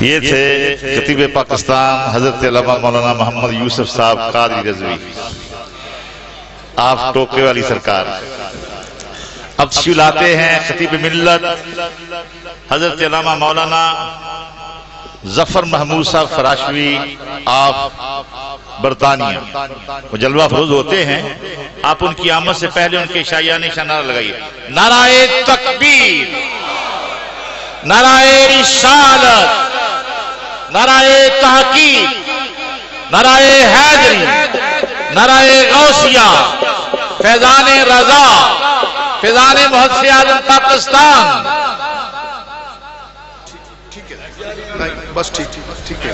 یہ تھے خطیب پاکستان حضرت علامہ مولانا محمد یوسف صاحب قادری رضوی، آپ ٹوکے والی سرکار۔ اب تشریف لاتے ہیں خطیب ملت حضرت علامہ مولانا ظفر محمود صاحب فراشوی، آپ برطانیہ۔ وہ جلوہ فروز ہوتے ہیں، آپ ان کی آمد سے پہلے ان کے شایان نشان نعرہ لگائیے: نعرہ تکبیر، نعرہ رسالت، نعرہ تحقیق، نعرہ حیدری، نعرہ غوثیہ، فیضان رضا، فیضان محدث اعظم پاکستان۔ بس ٹھیک ہے۔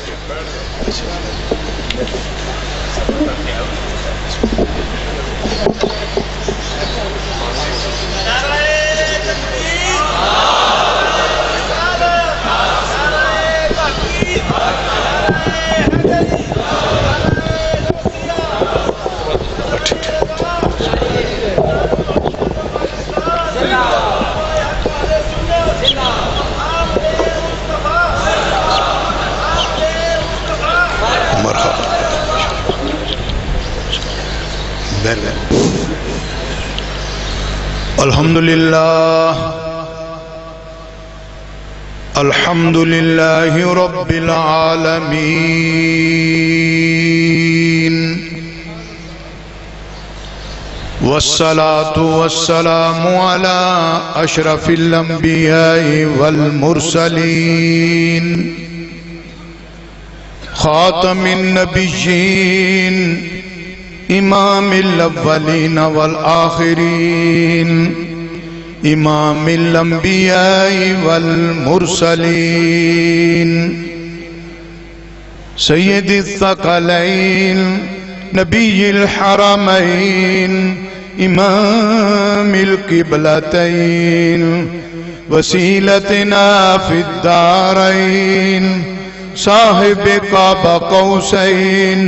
الحمد لله رب العالمين، والصلاة والسلام على أشرف الأنبياء والمرسلين، خاتم النبيين، امام الاولین والآخرین، امام الانبیاء والمرسلین، سید الثقلین، نبی الحرمین، امام القبلتین، وسیلتنا فی الدارین، صاحب قاب قوسین،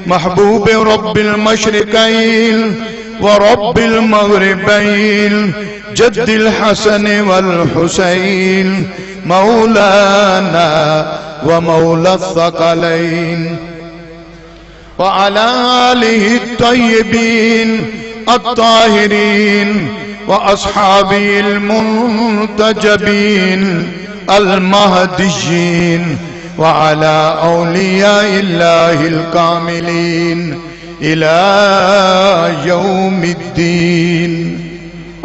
محبوب رب المشرقین ورب المغربین، جد الحسن والحسین، مولانا ومولا الثقلین، وعلى آله الطيبين الطاهرين وأصحابه المنتجبين المهديين، وعلى أولياء الله الكاملين إلى يوم الدين.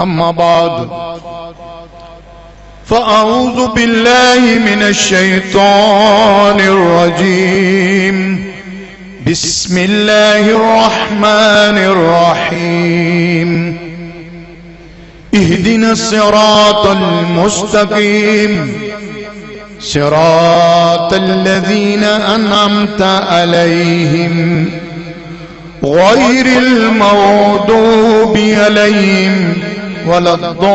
أما بعد، فأعوذ بالله من الشيطان الرجيم، بسم الله الرحمن الرحيم، اهدنا الصراط المستقيم، صراط الذين أنعمت عليهم غير المغضوب عليهم ولا الضالين.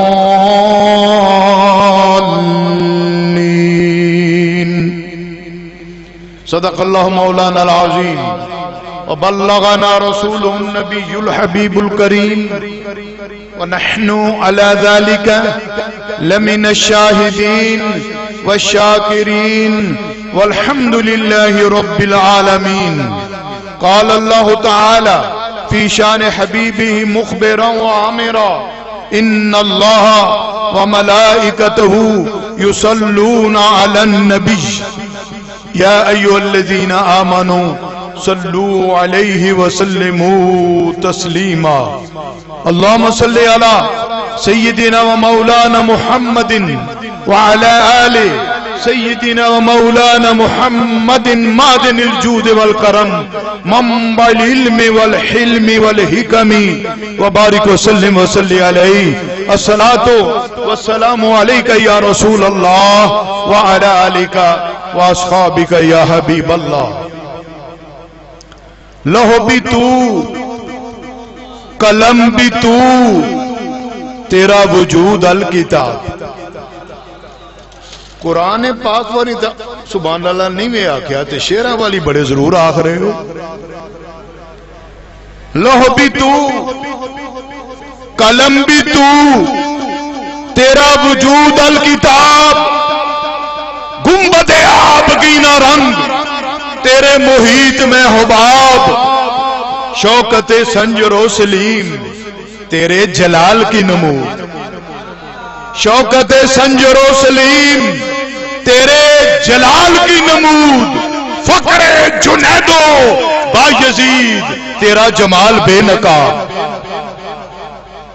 صدق الله مولانا العظيم، وبلغنا رسوله النبي الحبيب الكريم، ونحن على ذلك لمن الشاهدين والشاكرين، والحمد لله رب العالمين. قال الله تعالى في شان حبيبه مخبرا وعامرا: إن الله وملائكته يصلون على النبي يا أيها الذين آمنوا صلوا عليه وسلموا تسليما. اللهم صل على سيدنا ومولانا محمد وعلى آله سيدنا ومولانا محمد، معدن الجود والكرم، منبع العلم والحلم والحكم، وبارك وسلم وصل عليه. الصلاة والسلام عليك يا رسول الله، وعلى آلك واصحابك يا حبيب الله. لوح بھی تو، قلم بھی تو، تیرا وجود الکتاب. قرآن پاک والی سبحان اللہ نہیں میں آکھیا تے شیرہ والی بڑے ضرور آکھ رہے ہو. لوح بھی تو، قلم بھی تو، تیرا وجود الکتاب. گنبد آب کی تیرے محیط میں حباب شوکت سنجر و سلیم تیرے جلال کی نمود، شوکت سنجر و سلیم تیرے جلال کی نمود، فخر جنید و بایزید تیرا جمال بے نقاب،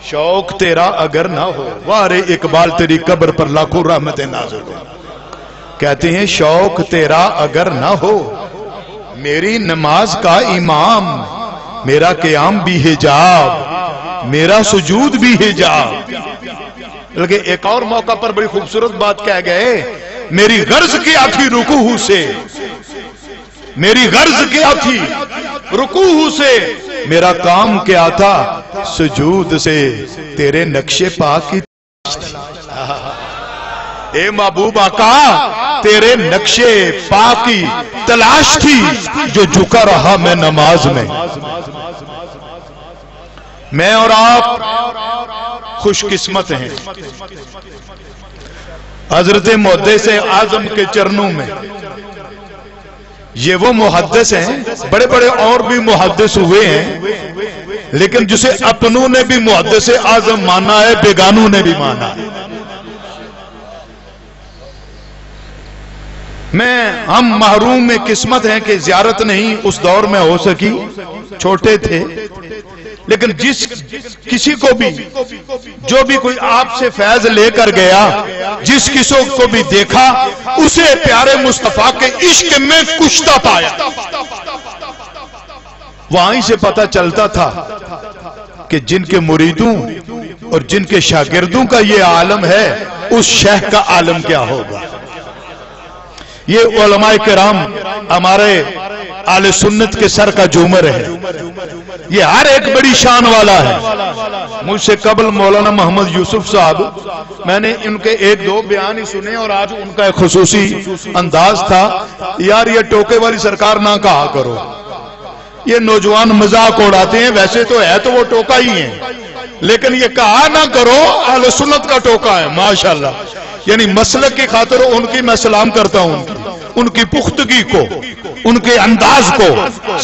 شوق تیرا اگر نہ ہو وارے اقبال تیری قبر پر لاکھوں رحمتیں نازل ہو، کہتے ہیں شوق تیرا اگر نہ ہو میری نماز کا امام، میرا قیام بھی حجاب، میرا سجود بھی حجاب۔ بلکہ ایک اور موقع پر بڑی خوبصورت بات کہہ گئے، میری غرض کیا تھی رکوع سے، میری غرض کیا تھی رکوع سے، میرا کام کیا تھا سجود سے، تیرے نقش پاک کی اے محبوب آقا تیرے نقش پاک کی تلاش تھی، جو جھکا رہا میں نماز میں۔ میں اور آپ خوش قسمت ہیں، حضرت محدث اعظم کے چرنوں میں، یہ وہ محدث ہیں، بڑے بڑے اور بھی محدث ہوئے ہیں، لیکن جسے اپنوں نے بھی محدث اعظم مانا ہے، بیگانوں نے بھی مانا ہے۔ ہم محروم میں قسمت ہیں کہ زیارت نہیں اس دور میں ہو سکی، چھوٹے تھے، لیکن کسی کو بھی جو بھی کوئی آپ سے فیض لے کر گیا، جس کسی کو بھی دیکھا اسے پیارے مصطفیٰ کے عشق میں کشتا پایا۔ وہیں سے پتہ چلتا تھا کہ جن کے مریدوں اور جن کے شاگردوں کا یہ عالم ہے، اس شیخ کا عالم کیا ہوگا۔ یہ علماء کرام ہمارے اہل سنت کے سر کا جومر ہے، یہ ہر ایک بڑی شان والا ہے۔ مجھ سے قبل مولانا محمد یوسف صاحب، میں نے ان کے ایک دو بیان ہی سنے، اور آج ان کا ایک خصوصی انداز تھا، یار یہ ٹوکے والی سرکار نہ کہا کرو، یہ نوجوان مذاق اڑاتے ہیں، ویسے تو ہے تو وہ ٹوکا ہی ہے، لیکن یہ کہا نہ کرو اہل سنت کا ٹوکا ہے۔ ماشاءاللہ، یعنی مسلک کی خاطر ان کی میں سلام کرتا ہوں، ان کی پختگی کو، ان کے انداز کو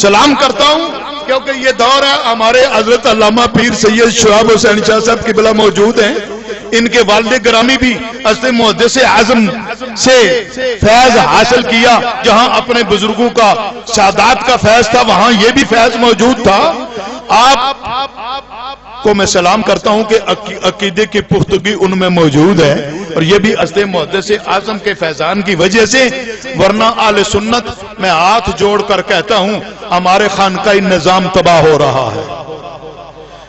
سلام کرتا ہوں، کیونکہ یہ دور ہے ہمارے حضرت علامہ پیر سید شہاب حسین شاہ صاحب کی بلا موجود ہیں، ان کے والد گرامی بھی حضرت محدث اعظم سے فیض حاصل کیا، جہاں اپنے بزرگوں کا سادات کا فیض تھا وہاں یہ بھی فیض موجود تھا۔ آپ کو میں سلام کرتا ہوں کہ عقیدے کی پختگی ان میں موجود ہے، اور یہ بھی حضرت محدث اعظم کے فیضان کی وجہ سے، ورنہ اہل سنت میں ہاتھ جوڑ کر کہتا ہوں ہمارے خانقاہی نظام تباہ ہو رہا ہے۔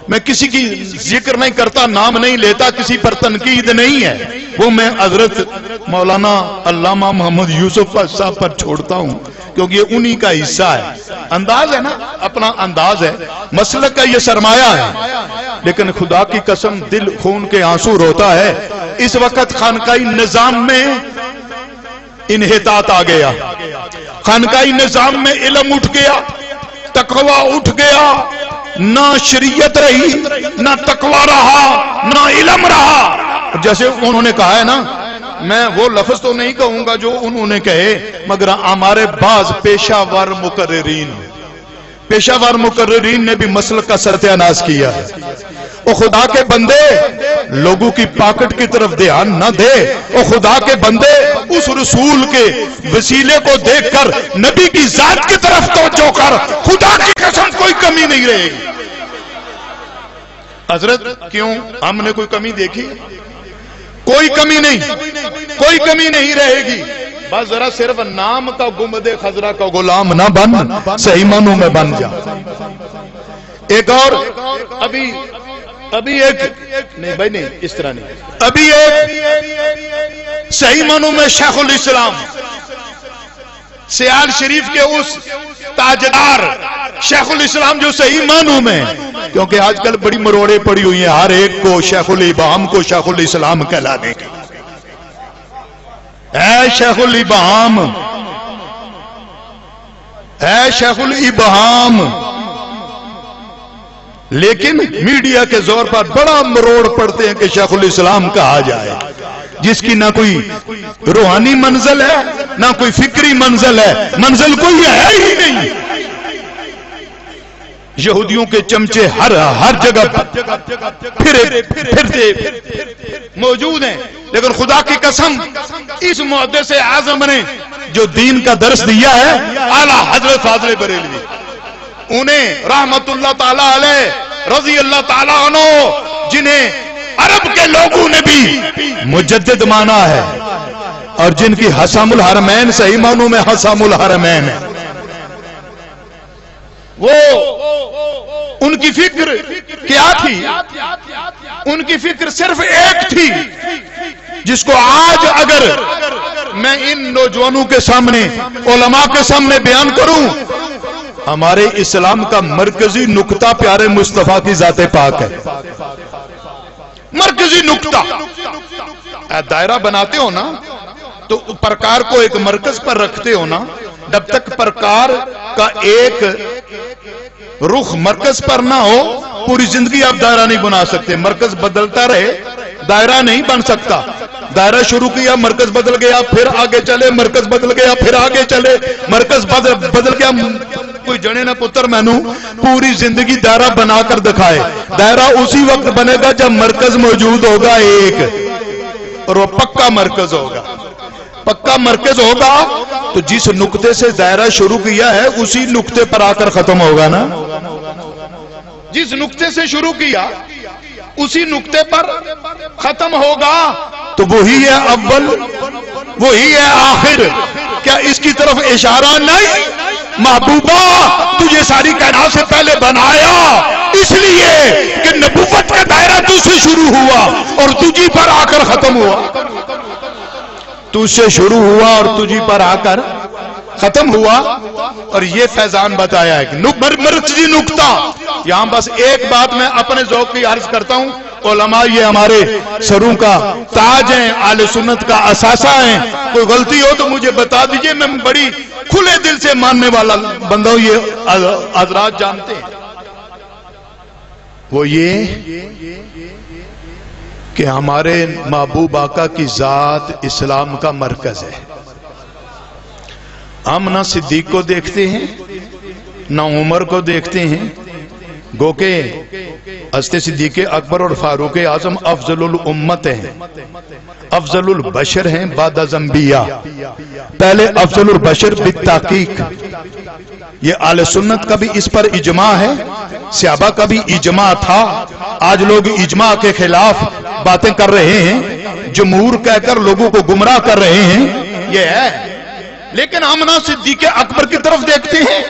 میں کسی کی ذکر نہیں کرتا، نام نہیں لیتا، کسی پر تنقید نہیں ہے، وہ میں حضرت مولانا علامہ محمد یوسف صاحب پر چھوڑتا ہوں، کیونکہ یہ انہی کا حصہ ہے۔ انداز ہے نا، اپنا انداز ہے، مسلک کا یہ سرمایہ ہے، لیکن خدا کی قسم دل خون کے آنسو روتا ہے۔ اس وقت خانقاہی نظام میں انحطاط آ گیا، خانقاہی نظام میں علم اٹھ گیا، تقوی اٹھ گیا، نہ شریعت رہی، نہ تقوی رہا، نہ علم رہا۔ جیسے انہوں نے کہا ہے نا، میں وہ لفظ تو نہیں کہوں گا جو انہوں نے کہے، مگر ہمارے بعض پیشہ ور مقررین نے بھی مسلک کا ستیاناش کیا ہے۔ او خدا کے بندے لوگوں کی پاکٹ کی طرف دھیان نہ دے، او خدا کے بندے اس رسول کے وسیلے کو دیکھ کر نبی کی ذات کی طرف توجہ کر، خدا کی قسم کوئی کمی نہیں رہے گی۔ حضرت کیوں ہم نے کوئی کمی دیکھی؟ کوئی کمی نہیں، کوئی کمی نہیں رہے گی، بس ذرا صرف نام کا گنبد خضرا کا غلام نہ بن، صحیح معنوں میں بن جا۔ ایک اور ابھی ایک نہیں بھائی، نہیں اس طرح نہیں، ابھی ایک صحیح معنوں میں شیخ الاسلام سیال شریف کے اس تاجدار شیخ الاسلام جو صحیح معنوں میں، کیونکہ آج کل بڑی مروڑے پڑی ہوئی ہیں ہر ایک کو شیخ الابہام کو شیخ الاسلام کہلانے کی۔ اے شیخ الابہام، اے شیخ الابہام، لیکن میڈیا کے زور پر بڑا مروڑ پڑتے ہیں کہ شیخ الاسلام کہا جائے، جس کی نہ کوئی روحانی منزل ہے نہ کوئی فکری منزل ہے، منزل کوئی ہے ہی نہیں۔ یہودیوں کے چمچے ہر جگہ پھرتے موجود ہیں، لیکن خدا کی قسم اس محدث اعظم نے جو دین کا درس دیا ہے، اعلیٰ حضرت فاضل بریلوی، انہیں رحمت اللہ تعالی علیہ رضی اللہ تعالی عنہ، جنہیں عرب کے لوگوں نے بھی مجدد مانا ہے اور جن کی حسام الحرمین صحیح معنوں میں حسام الحرمین ہے، وہ ان کی فکر کیا تھی؟ ان کی فکر صرف ایک تھی، جس کو آج اگر میں ان نوجوانوں کے سامنے، علماء کے سامنے بیان کروں، ہمارے اسلام کا مرکزی نقطہ پیارے مصطفیٰ کی ذات پاک ہے۔ مرکزی نقطہ دائرہ بناتے ہو نا تو پرکار کو ایک مرکز پر رکھتے ہو نا، جب تک پرکار کا ایک رخ مرکز پر نہ ہو پوری زندگی آپ دائرہ نہیں بنا سکتے۔ مرکز بدلتا رہے دائرہ نہیں بن سکتا۔ دائرہ شروع کیا، مرکز بدل گیا، پھر آگے چلے، مرکز بدل گیا، پھر آگے چلے، مرکز بدل گیا۔ کوئی جنے نہ پتر مینو پوری زندگی دائرہ بنا کر دکھائے۔ دائرہ اسی وقت بنے گا جب مرکز موجود ہوگا ایک، اور وہ پکا مرکز ہوگا۔ پکا مرکز ہوگا تو جس نقطے سے دائرہ شروع کیا ہے اسی نقطے پر آ کر ختم ہوگا نا۔ جس نقطے سے شروع کیا اسی نقطے پر ختم ہوگا، تو وہی ہے اول، وہی ہے آخر۔ کیا اس کی طرف اشارہ نہیں؟ محبوبہ تجھے ساری کائنات سے پہلے بنایا اس لیے کہ نبوت کا دائرہ تجھ سے شروع ہوا اور تجھی پر آ کر ختم ہوا۔ تجھ سے شروع ہوا اور تجھی پر آ کر ختم ہوا، اور یہ فیضان بتایا ہے کہ مرکزی نقطہ۔ یہاں بس ایک بات میں اپنے ذوق کی عرض کرتا ہوں، علماء یہ ہمارے سروں کا تاج ہیں، اہل سنت کا اثاثہ ہیں، کوئی غلطی ہو تو مجھے بتا دیجئے، میں بڑی کھلے دل سے ماننے والا بندہ ہوں، یہ حضرات جانتے ہیں۔ وہ یہ کہ ہمارے محبوب آقا کی ذات اسلام کا مرکز ہے۔ ہم نہ صدیق کو دیکھتے ہیں نہ عمر کو دیکھتے ہیں، گو کہ حضرت صدیق اکبر اور فاروق اعظم افضل الامت ہیں، افضل البشر ہیں بعد از انبیاء۔ پہلے افضل البشر بالتحقیق، یہ اہل سنت کا بھی اس پر اجماع ہے، صحابہ کا بھی اجماع تھا۔ آج لوگ اجماع کے خلاف باتیں کر رہے ہیں، جمہور کہہ کر لوگوں کو گمراہ کر رہے ہیں، یہ ہے۔ لیکن ہم نہ صدیق اکبر کی طرف دیکھتے ہیں،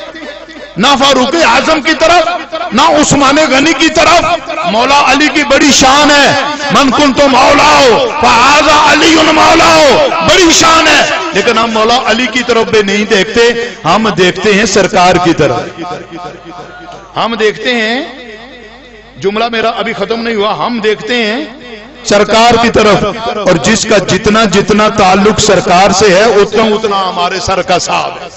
نہ فاروق اعظم کی طرف، نہ عثمان غنی کی طرف۔ مولا علی کی بڑی شان ہے، من کنت مولاہ فہذا علی مولاہ، بڑی شان ہے، لیکن ہم مولا علی کی طرف بھی نہیں دیکھتے، ہم دیکھتے ہیں سرکار کی طرف۔ ہم دیکھتے ہیں، جملہ میرا ابھی ختم نہیں ہوا، ہم دیکھتے ہیں سرکار کی طرف، اور جس کا جتنا جتنا تعلق سرکار سے ہے اتنا اتنا ہمارے سر کا صاحب ہے۔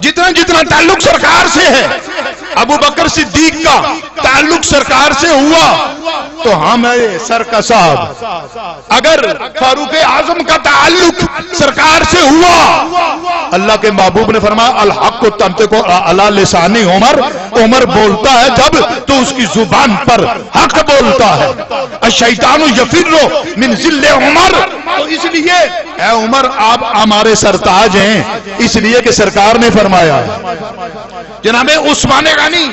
جتنا جتنا تعلق سرکار سے ہے، ابو بکر صدیق کا تعلق سرکار سے ہوا تو ہم ہے سر کا صاحب۔ اگر فاروق اعظم کا تعلق سرکار سے ہوا، اللہ کے محبوب نے فرمایا الحق تنطق علی لسان عمر، عمر بولتا ہے جب تو اس کی زبان پر حق بولتا ہے۔ الشیطان یفر من ذل عمر، تو اس لیے اے عمر آپ ہمارے سرتاج ہیں، اس لیے کہ سرکار نے فرمایا۔ جناب عثمان غنی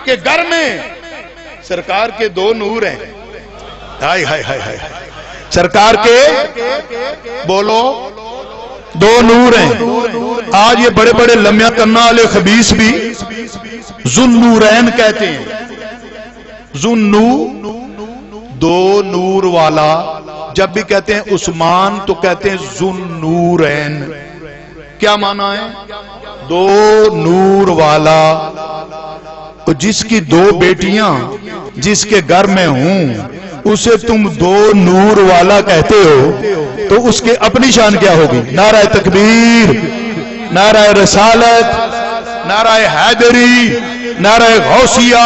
کے گھر میں سرکار کے دو نور ہیں، ہائے ہائے ہائے ہائے، سرکار کے بولو دو نور ہیں۔ آج یہ بڑے بڑے لمیاں کرنا والے خبیث بھی ذو نورین کہتے ہیں، ذو دو نور والا۔ جب بھی کہتے ہیں عثمان تو کہتے ہیں ذو نورین، کیا معنی ہے؟ دو نور والا۔ جس کی دو بیٹیاں جس کے گھر میں ہوں اسے تم دو نور والا کہتے ہو تو اس کے اپنی شان کیا ہوگی؟ نعرہ تکبیر، نعرہ رسالت، نعرہ حیدری، نعرہ غوثیہ،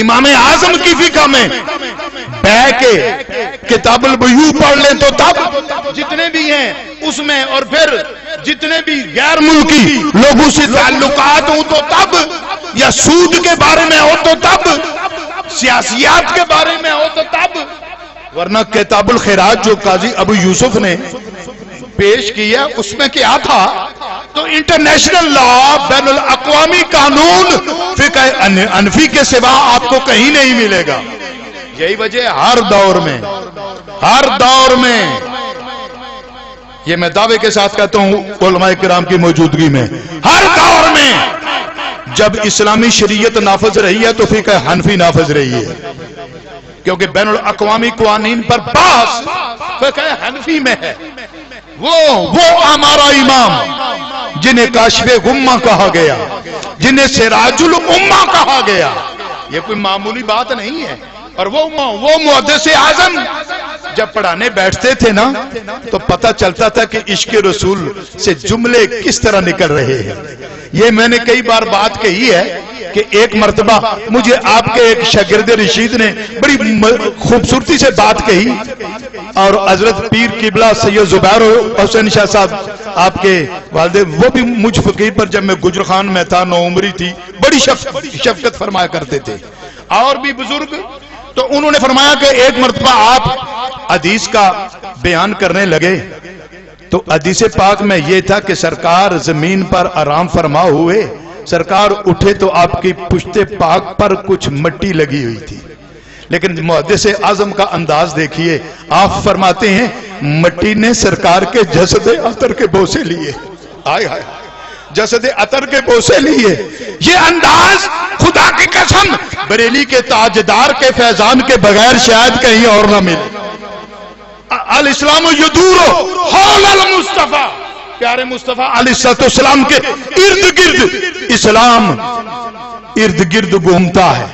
امام اعظم کی فقہ میں بہ کے کتاب البیوع پڑھ لیں تو تب جتنے بھی ہیں اس میں، اور پھر جتنے بھی غیر ملکی لوگوں سے تعلقات ہوں تو تب، یا سود کے بارے میں ہو تو تب، سیاسیات کے بارے میں ہو تو تب، ورنہ کتاب الخیرات جو قاضی ابو یوسف نے پیش کیا اس میں کیا تھا؟ تو انٹرنیشنل لا، بین الاقوامی قانون فقہ حنفی کے سوا آپ کو کہیں نہیں ملے گا۔ یہی وجہ ہر دور میں یہ میں دعوے کے ساتھ کہتا ہوں علماء کرام کی موجودگی میں، ہر دور میں جب اسلامی شریعت نافذ رہی ہے تو فقہ حنفی نافذ رہی ہے، کیونکہ بین الاقوامی قوانین پر بحث فقہ حنفی میں ہے۔ وہ ہمارا امام جنہیں کاشف غمہ کہا گیا، جنہیں سراج الامہ کہا گیا، یہ کوئی معمولی بات نہیں ہے۔ اور وہ محدث اعظم جب پڑھانے بیٹھتے تھے نا تو پتہ چلتا تھا کہ عشق رسول سے جملے کس طرح نکل رہے ہیں۔ یہ میں نے کئی بار بات کہی ہے کہ ایک مرتبہ مجھے آپ کے ایک شاگرد رشید نے بڑی خوبصورتی سے بات کہی، اور حضرت پیر قبلہ سید زبیر حسین شاہ صاحب آپ کے والد، وہ بھی مجھ فقیر پر جب میں گجرخان میں تھا، نو عمری تھی، بڑی شفقت فرمایا کرتے تھے، اور بھی بزرگ۔ تو انہوں نے فرمایا کہ ایک مرتبہ آپ حدیث کا بیان کرنے لگے تو حدیث پاک میں یہ تھا کہ سرکار زمین پر آرام فرما ہوئے، سرکار اٹھے تو آپ کی پشت پاک پر کچھ مٹی لگی ہوئی تھی، لیکن محدث اعظم کا انداز دیکھیے، آپ فرماتے ہیں مٹی نے سرکار کے جسد عطر کے بوسے لیے، آئے ہائے جسد عطر کے بوسے لیے۔ یہ انداز خدا کی قسم بریلی کے تاجدار کے فیضان کے بغیر شاید کہیں اور نہ ملے۔ الاسلام یدور حول المصطفیٰ، پیارے مصطفیٰ علیہ السلام کے ارد گرد اسلام ارد گرد گھومتا ہے۔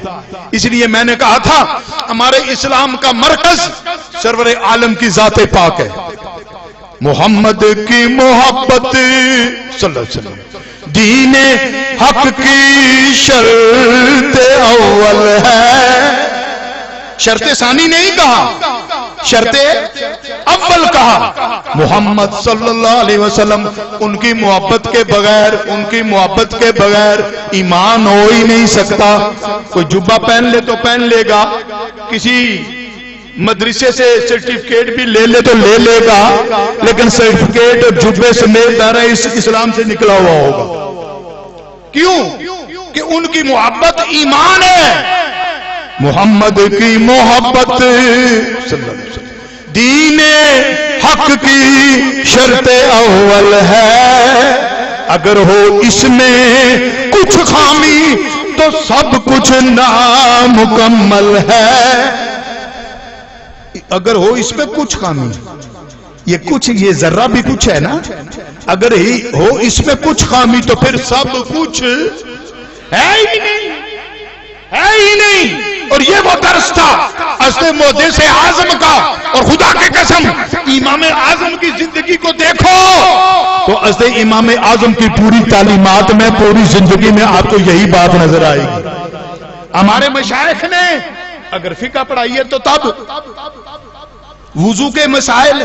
اس لیے میں نے کہا تھا ہمارے اسلام کا مرکز سرور عالم کی ذات پاک ہے، محمد کی محبت صلی اللہ علیہ وسلم دین حق کی شرط اول ہے۔ شرط ثانی نہیں کہا، شرط اول کہا۔ محمد صلی اللہ علیہ وسلم ان کی محبت کے بغیر ایمان ہو ہی نہیں سکتا۔ کوئی جبہ پہن لے تو پہن لے گا، کسی مدرسے سے سرٹیفکیٹ بھی لے لے تو لے لے گا، لیکن سرٹیفکیٹ اور جبے سمیت دارہ اسلام سے نکلا ہوا ہوگا۔ کیوں؟ کہ ان کی محبت ایمان ہے۔ محمد کی محبت صلی اللہ علیہ وسلم دین حق کی شرط اول ہے، اگر ہو اس میں کچھ خامی تو سب کچھ نامکمل ہے۔ اگر ہو اس میں کچھ خامی، یہ ذرہ بھی کچھ ہے نا، اگر ہی ہو اس میں کچھ خامی تو پھر سب کچھ ہے ہی نہیں۔ اور یہ وہ درس تھا حضرت محدث اعظم کا، اور خدا کی قسم امام اعظم کی زندگی کو دیکھو تو حضرت امام اعظم کی پوری تعلیمات میں، پوری زندگی میں آپ کو یہی بات نظر آئے گی۔ ہمارے مشائخ نے اگر فقہ پڑھائی ہے تو تب وضو کے مسائل،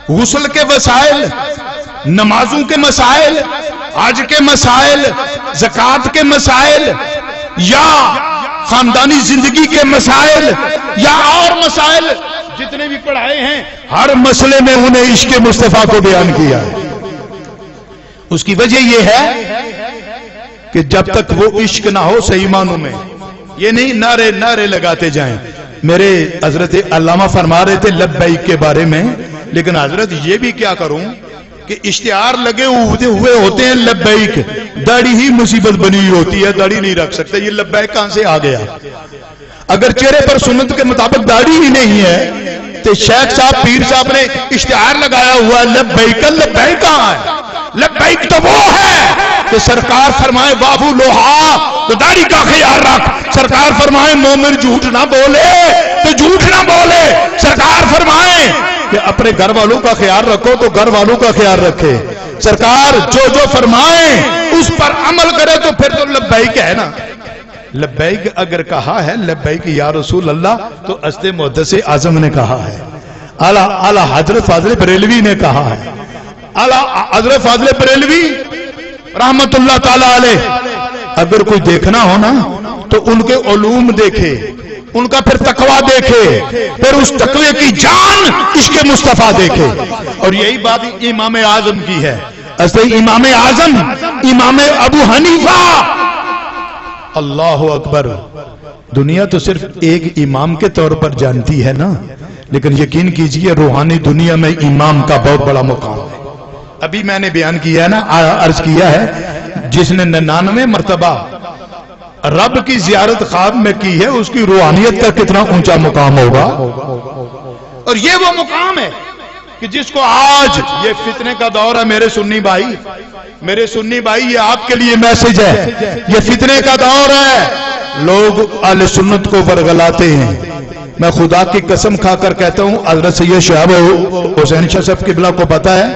غسل کے مسائل، نمازوں کے مسائل، حج کے مسائل، زکوٰۃ کے مسائل، یا خاندانی زندگی کے مسائل، یا اور مسائل جتنے بھی پڑھائے ہیں، ہر مسئلے میں انہیں عشق مصطفیٰ کو بیان کیا ہے۔ اس کی وجہ یہ ہے کہ جب تک وہ عشق نہ ہو صحیح معنوں میں، یہ نہیں نعرے لگاتے جائیں۔ میرے حضرت علامہ فرما رہے تھے لبیک کے بارے میں، لیکن حضرت یہ بھی کیا کروں کہ اشتہار لگے ہوئے ہوتے ہیں لبیک، داڑھی ہی مصیبت بنی ہوئی ہوتی ہے، داڑھی نہیں رکھ سکتے، یہ لبیک کہاں سے آ گیا؟ اگر چہرے پر سنت کے مطابق داڑھی ہی نہیں ہے تو شیخ صاحب پیر صاحب نے اشتہار لگایا ہوا لبیک، لبیک کہاں ہے؟ لبیک تو وہ ہے کہ سرکار فرمائے بابو لوہا تو داڑھی کا خیال رکھ، سرکار فرمائے مومن جھوٹ نہ بولے تو جھوٹ نہ بولے، سرکار فرمائے کہ اپنے گھر والوں کا خیال رکھو تو گھر والوں کا خیال رکھے، سرکار جو فرمائے اس پر عمل کرے تو پھر تو لبیک ہے نا۔ لبیک اگر کہا ہے لبیک یا رسول اللہ تو حضرت محدث اعظم نے کہا ہے، اعلیٰ حضرت فاضل بریلوی نے کہا ہے، اعلیٰ حضرت فاضل بریلوی رحمت اللہ تعالی علیہ اگر کوئی دیکھنا ہو نا تو ان کے علوم دیکھے، ان کا پھر تقوی دیکھے، پھر اس تقوی کی جان عشق مصطفیٰ دیکھے. اور یہی بات امام اعظم کی ہے. حضرت امام اعظم امام ابو حنیفہ، اللہ اکبر. دنیا تو صرف ایک امام کے طور پر جانتی ہے نا، لیکن یقین کیجئے روحانی دنیا میں امام کا بہت بڑا مقام ہے. ابھی میں نے بیان کیا ہے نا، عرض کیا ہے، جس نے 99 مرتبہ رب کی زیارت خواب میں کی ہے اس کی روحانیت کا کتنا اونچا مقام ہوگا. اور یہ وہ مقام ہے کہ جس کو آج یہ فتنے کا دور ہے. میرے سنی بھائی یہ آپ کے لیے میسج ہے، یہ فتنے کا دور ہے. لوگ اہل سنت کو ورگلاتے ہیں. میں خدا کی قسم کھا کر کہتا ہوں، حضرت سید شہاب حسین شاہ صاحب قبلہ کو پتا ہے،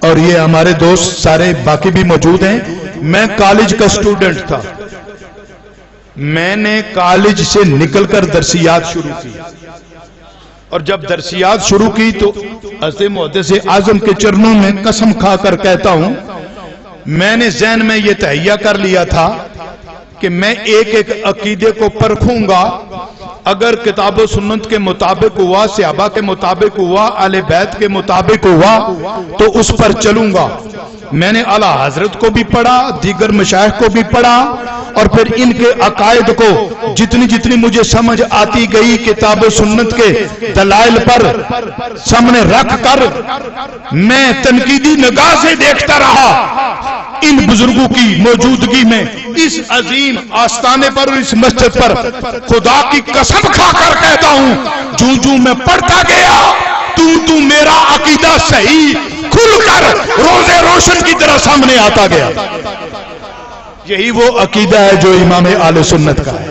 اور یہ ہمارے دوست سارے باقی بھی موجود ہیں. میں کالج کا اسٹوڈنٹ تھا، میں نے کالج سے نکل کر درسیات شروع کی، اور جب درسیات شروع کی تو حضرت محدث اعظم کے چرنوں میں قسم کھا کر کہتا ہوں، میں نے ذہن میں یہ تہیہ کر لیا تھا کہ میں ایک ایک عقیدے کو پرکھوں گا. اگر کتاب و سنت کے مطابق ہوا، صحابہ کے مطابق ہوا، اہل بیت کے مطابق ہوا تو اس پر چلوں گا. میں نے اعلیٰ حضرت کو بھی پڑھا، دیگر مشائخ کو بھی پڑھا، اور پھر ان کے عقائد کو جتنی مجھے سمجھ آتی گئی کتاب و سنت کے دلائل پر سامنے رکھ کر میں تنقیدی نگاہ سے دیکھتا رہا. ان بزرگوں کی موجودگی میں اس عظیم آستانے پر اور اس مسجد پر خدا کی قسم کھا کر کہتا ہوں، جو میں پڑھتا گیا تو میرا عقیدہ صحیح کھل کر روزے روشن کی طرح سامنے آتا گیا. یہی وہ عقیدہ ہے جو امام اہل سنت کا ہے.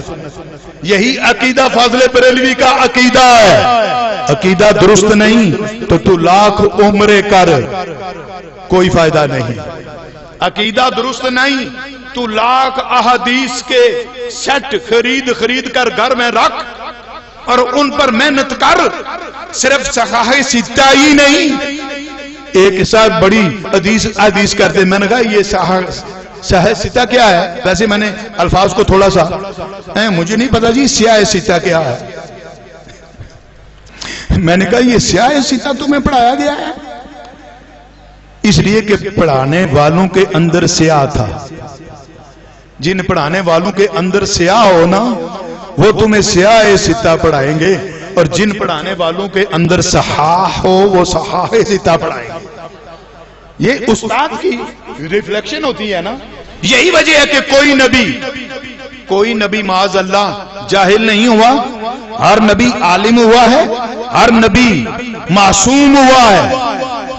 یہی عقیدہ فاضل بریلوی کا عقیدہ ہے. عقیدہ درست نہیں تو لاکھ عمرے کر کوئی فائدہ نہیں. عقیدہ درست نہیں تو لاکھ احادیث کے سیٹ خرید کر گھر میں رکھ اور ان پر محنت کر. صرف صحاح ستہ ہی نہیں، ایک ساتھ بڑی حدیث کرتے. میں نے کہا یہ صحاح ستہ کیا ہے؟ ویسے میں نے الفاظ کو تھوڑا سا مجھے نہیں پتا جی سیاہ ستہ کیا ہے. میں نے کہا یہ سیاہ ستہ تمہیں پڑھایا گیا ہے، اس لیے کہ پڑھانے والوں کے اندر سیاہ تھا. جن پڑھانے والوں کے اندر سیاہ ہونا وہ تمہیں سیاہ ستہ پڑھائیں گے، اور جن پڑھانے والوں کے اندر صحاح ہو وہ صحاح ستہ پڑھائیں گے. یہ استاد کی ریفلیکشن ہوتی ہے نا. یہی وجہ ہے کہ کوئی نبی معاذ اللہ جاہل نہیں ہوا. ہر نبی عالم ہوا ہے، ہر نبی معصوم ہوا ہے.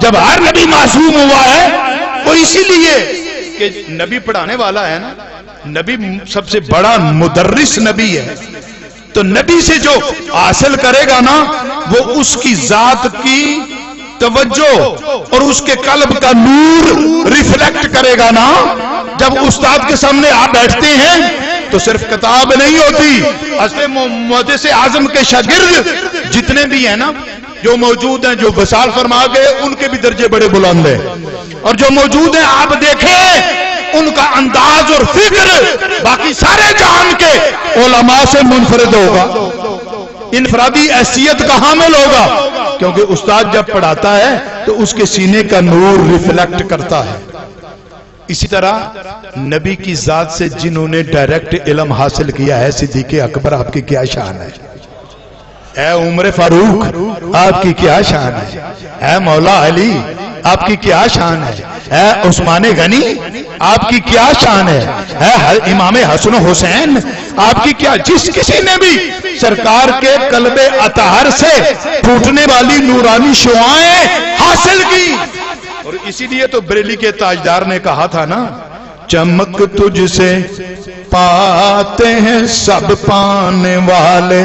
جب ہر نبی معصوم ہوا ہے وہ اسی لیے کہ نبی پڑھانے والا ہے نا، نبی سب سے بڑا مدرس نبی ہے. تو نبی سے جو حاصل کرے گا نا وہ اس کی ذات کی توجہ اور اس کے قلب کا نور ریفلیکٹ کرے گا نا. جب استاد کے سامنے آپ بیٹھتے ہیں تو صرف کتاب نہیں ہوتی. حضرت محدث اعظم کے شاگرد جتنے بھی ہیں نا جو موجود ہیں، جو وصال فرما گئے، ان کے بھی درجے بڑے بلند ہیں. اور جو موجود ہیں آپ دیکھیں ان کا انداز اور فکر باقی سارے جہان کے علماء سے منفرد ہوگا، انفرادی حیثیت کا حامل ہوگا. کیونکہ استاد جب پڑھاتا ہے تو اس کے سینے کا نور ریفلیکٹ کرتا ہے. اسی طرح نبی کی ذات سے جنہوں نے ڈائریکٹ علم حاصل کیا ہے، صدیق اکبر آپ کی کیا شان ہے، اے عمر فاروق آپ کی کیا شان ہے، اے مولا علی آپ کی کیا شان ہے، اے عثمان غنی آپ کی کیا شان ہے، اے امام حسن حسین آپ کی کیا. جس کسی نے بھی سرکار کے قلب اطہر سے پھوٹنے والی نورانی شعائیں حاصل کی. اور اسی لیے تو بریلی کے تاجدار نے کہا تھا نا، چمک تجھ سے پاتے ہیں سب پانے والے،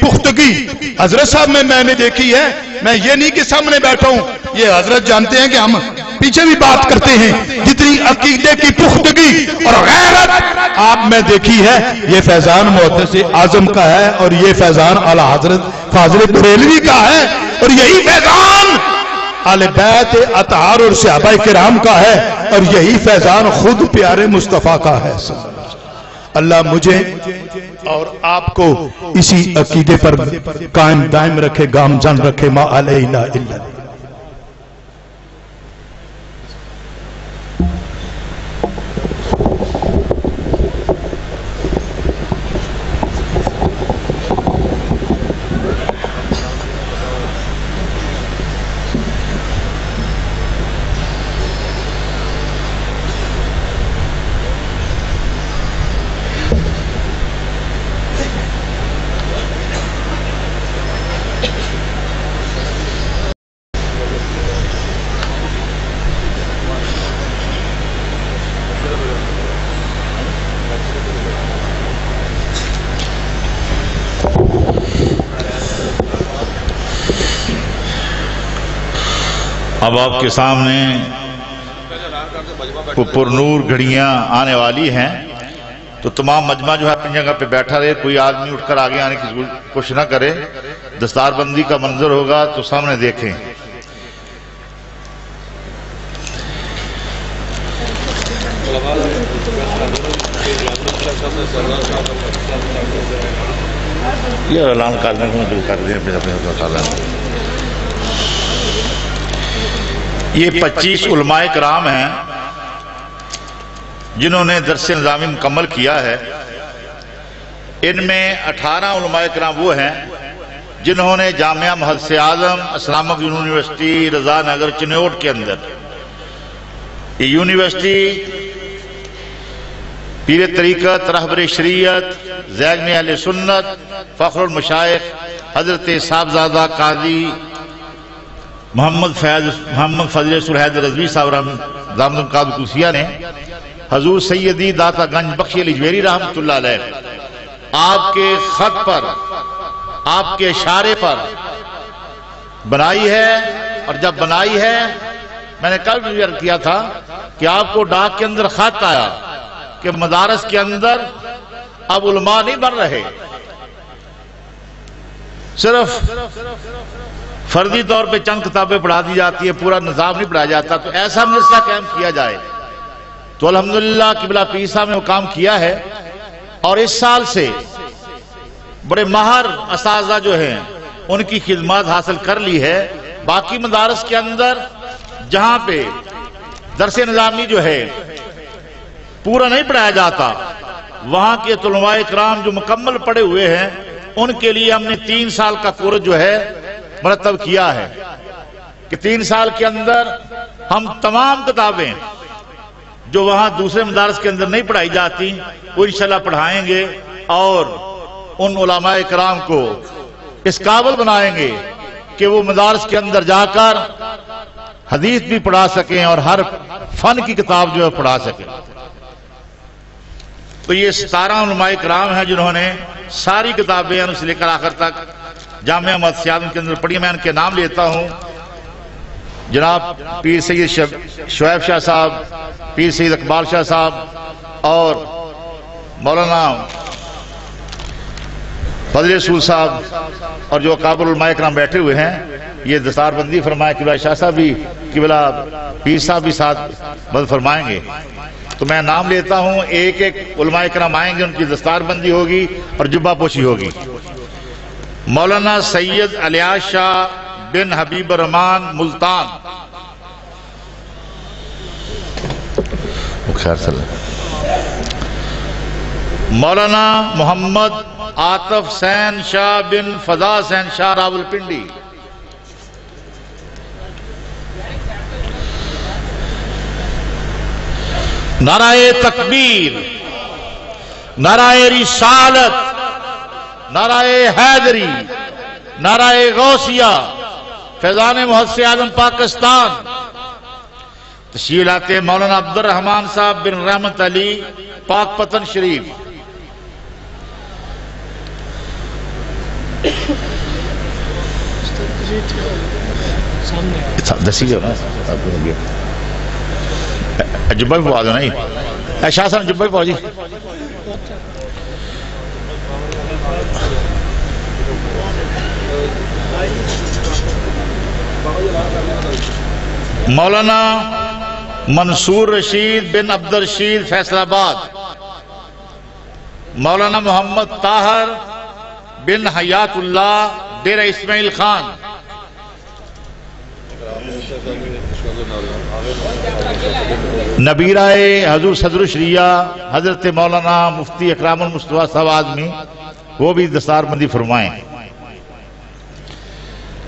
پختگی حضرت صاحب میں نے دیکھی ہے، میں یہ نہیں کہ سامنے بیٹھا ہوں، یہ حضرت جانتے ہیں کہ ہم پیچھے بھی بات کرتے ہیں، جتنی عقیدے کی پختگی اور غیرت آپ میں دیکھی ہے، یہ فیضان محدث اعظم کا ہے، اور یہ فیضان اعلی حضرت فاضل بریلوی کا ہے، اور یہی فیضان اہل بیت اطہار اور صحابہ کرام کا ہے، اور یہی فیضان خود پیارے مصطفیٰ کا ہے۔ اللہ مجھے اور آپ کو اسی عقیدے پر قائم دائم رکھے، گامزن رکھے، ما علینا الا اللہ۔ اب آپ کے سامنے پرنور گھڑیاں آنے والی ہیں، تو تمام مجمع جو ہے اپنی جگہ پہ بیٹھا رہے، کوئی آدمی اٹھ کر آگے آنے کی کوشش نہ کرے۔ دستار بندی کا منظر ہوگا تو سامنے دیکھیں۔ یہ اعلان کرنے کو کر دیں اپنے یہ 25 علماء کرام ہیں جنہوں نے درس نظامی مکمل کیا ہے۔ ان میں 18 علماء کرام وہ ہیں جنہوں نے جامعہ محدث اعظم اسلامک یونیورسٹی رضا نگر چنوٹ کے اندر، یہ یونیورسٹی پیر طریقت، رہبر شریعت، زیگ میں اہل سنت، فخر المشائخ حضرت صاحبزادہ قاضی محمد فضل سرحید رضوی صاحب دامت القادر قدسیہ نے حضور سیدی داتا گنج بخشی علی جویری رحمۃ اللہ علیہ آپ کے خط پر، آپ کے اشارے پر بنائی ہے۔ اور جب بنائی ہے، میں نے کل بھی عرض کیا تھا کہ آپ کو ڈاک کے اندر خط آیا کہ مدارس کے اندر اب علماء نہیں بن رہے، صرف فردی طور پہ چند کتابیں پڑھا دی جاتی ہے، پورا نظام نہیں پڑھایا جاتا۔ تو ایسا مدرسہ قائم کیا جائے تو الحمدللہ قبلہ پیر صاحب نے وہ کام کیا ہے، اور اس سال سے بڑے ماہر اساتذہ جو ہیں ان کی خدمات حاصل کر لی ہے۔ باقی مدارس کے اندر جہاں پہ درس نظامی جو ہے پورا نہیں پڑھایا جاتا، وہاں کے علماء کرام جو مکمل پڑھے ہوئے ہیں ان کے لیے ہم نے 3 سال کا کورس جو ہے مرتب کیا ہے کہ 3 سال کے اندر ہم تمام کتابیں جو وہاں دوسرے مدارس کے اندر نہیں پڑھائی جاتی وہ انشاءاللہ پڑھائیں گے، اور ان علماء کرام کو اس قابل بنائیں گے کہ وہ مدارس کے اندر جا کر حدیث بھی پڑھا سکیں اور ہر فن کی کتاب جو ہے پڑھا سکیں۔ تو یہ 17 علماء کرام ہیں جنہوں نے ساری کتابیں ان سے لے کر آخر تک جامعہ محدث اعظم کے اندر پڑھی۔ میں ان کے نام لیتا ہوں، جناب پیر سید شعیب شاہ صاحب، پیر سید اقبال شاہ صاحب، اور مولانا فضل رسول صاحب، اور جو قابل علماء کرام بیٹھے ہوئے ہیں یہ دستار بندی فرمائے، قبلہ شاہ صاحب بھی، قبلہ پیر صاحب بھی ساتھ بند فرمائیں گے۔ تو میں نام لیتا ہوں، ایک ایک علماء کرام آئیں گے، ان کی دستار بندی ہوگی اور جبہ پوشی ہوگی۔ مولانا سید الیاس شاہ بن حبیب الرحمان ملتان، مولانا محمد عاطف حسین شاہ بن فضا حسین شاہ راولپنڈی، نعرہ تکبیر، نعرہ رسالت، نعرہ حیدری، نعرہ غوثیہ، فیضان محدث اعظم پاکستان۔ تشریف لاتے مولانا عبد الرحمن صاحب بن رحمت علی پاک پتن شریف، دسی جو نا جبہ بھی پوا دو نا جی شاہ صاحب جبہ بھی پوا جی مولانا منصور رشید بن عبد الرشید فیصل آباد، مولانا محمد طاہر بن حیات اللہ ڈیرہ اسماعیل خان، نبیرہ حضور صدر الشریعہ حضرت مولانا مفتی اکرام المصطفیٰ صاحب آدمی، وہ بھی دستار بندی فرمائیں۔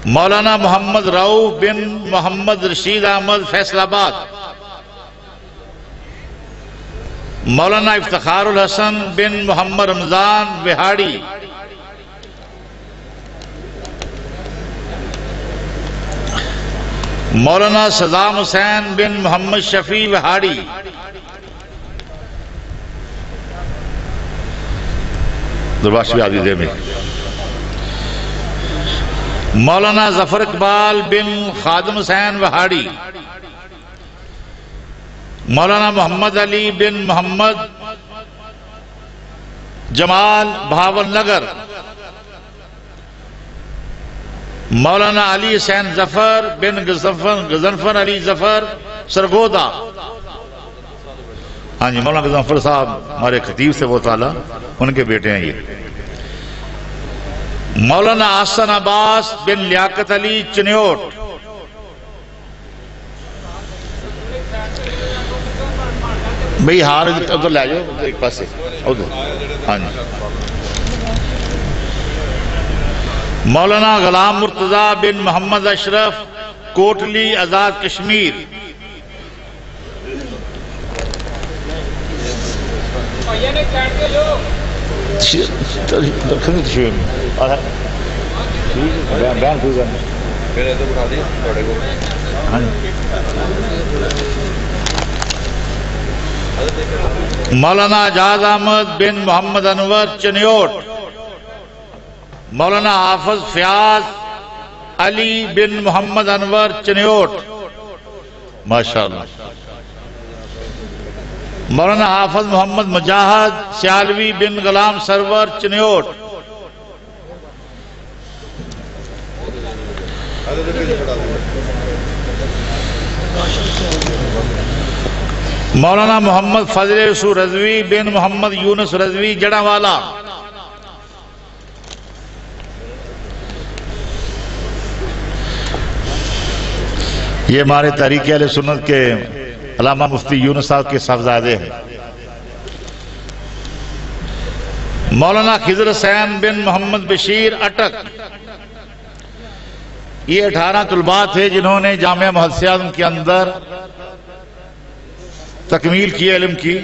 مولانا محمد رؤوف بن محمد رشید احمد فیصل آباد، مولانا افتخار الحسن بن محمد رمضان بہاڑی، مولانا صدام حسین بن محمد شفیع بہاڑی، درباشی عادی دے میں مولانا ظفر اقبال بن خادم حسین بہاڑی، مولانا محمد علی بن محمد جمال بہاول نگر، مولانا علی حسین ظفر بن غضنفر علی ظفر سرگودا، ہاں جی مولانا غضنفر صاحب ہمارے خطیب سے بہت اعلیٰ، ان کے بیٹے ہیں یہ۔ مولانا احسن عباس بن لیاقت علی چنیوٹ، بھئی ہار ادھر لے جاؤ ایک پاس سے ادھر، ہاں جی۔ مولانا غلام مرتضی بن محمد اشرف کوٹلی آزاد کشمیر، مولانا اعجاز احمد بن محمد انور چنیوٹ، مولانا حافظ فیاض علی بن محمد انور چنیوٹ، ماشاءاللہ۔ مولانا حافظ محمد مجاہد سیالوی بن غلام سرور چنیوٹ، مولانا محمد فضل رسول رضوی بن محمد یونس رضوی جڑا والا، یہ ہمارے تحریک اہل سنت کے علامہ مفتی یونس صاحب کے صاحبزادے ہیں۔ مولانا خضر حسین بن محمد بشیر اٹک، یہ 18 طلباء تھے جنہوں نے جامعہ محدثیات کے اندر تکمیل کی علم کی۔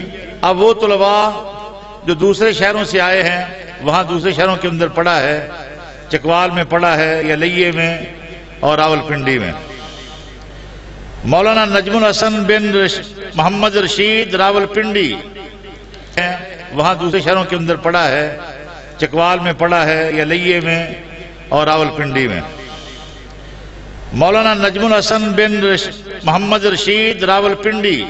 اب وہ طلباء جو دوسرے شہروں سے آئے ہیں، وہاں دوسرے شہروں کے اندر پڑھا ہے، چکوال میں پڑھا ہے یا لئیے میں اور راول پنڈی میں۔ مولانا نجم الحسن بن محمد رشید راول پنڈی، وہاں دوسرے شہروں کے اندر پڑھا ہے، چکوال میں پڑھا ہے یا لئیے میں اور راول پنڈی میں۔ مولانا نجم الحسن بن محمد رشید راول پنڈی،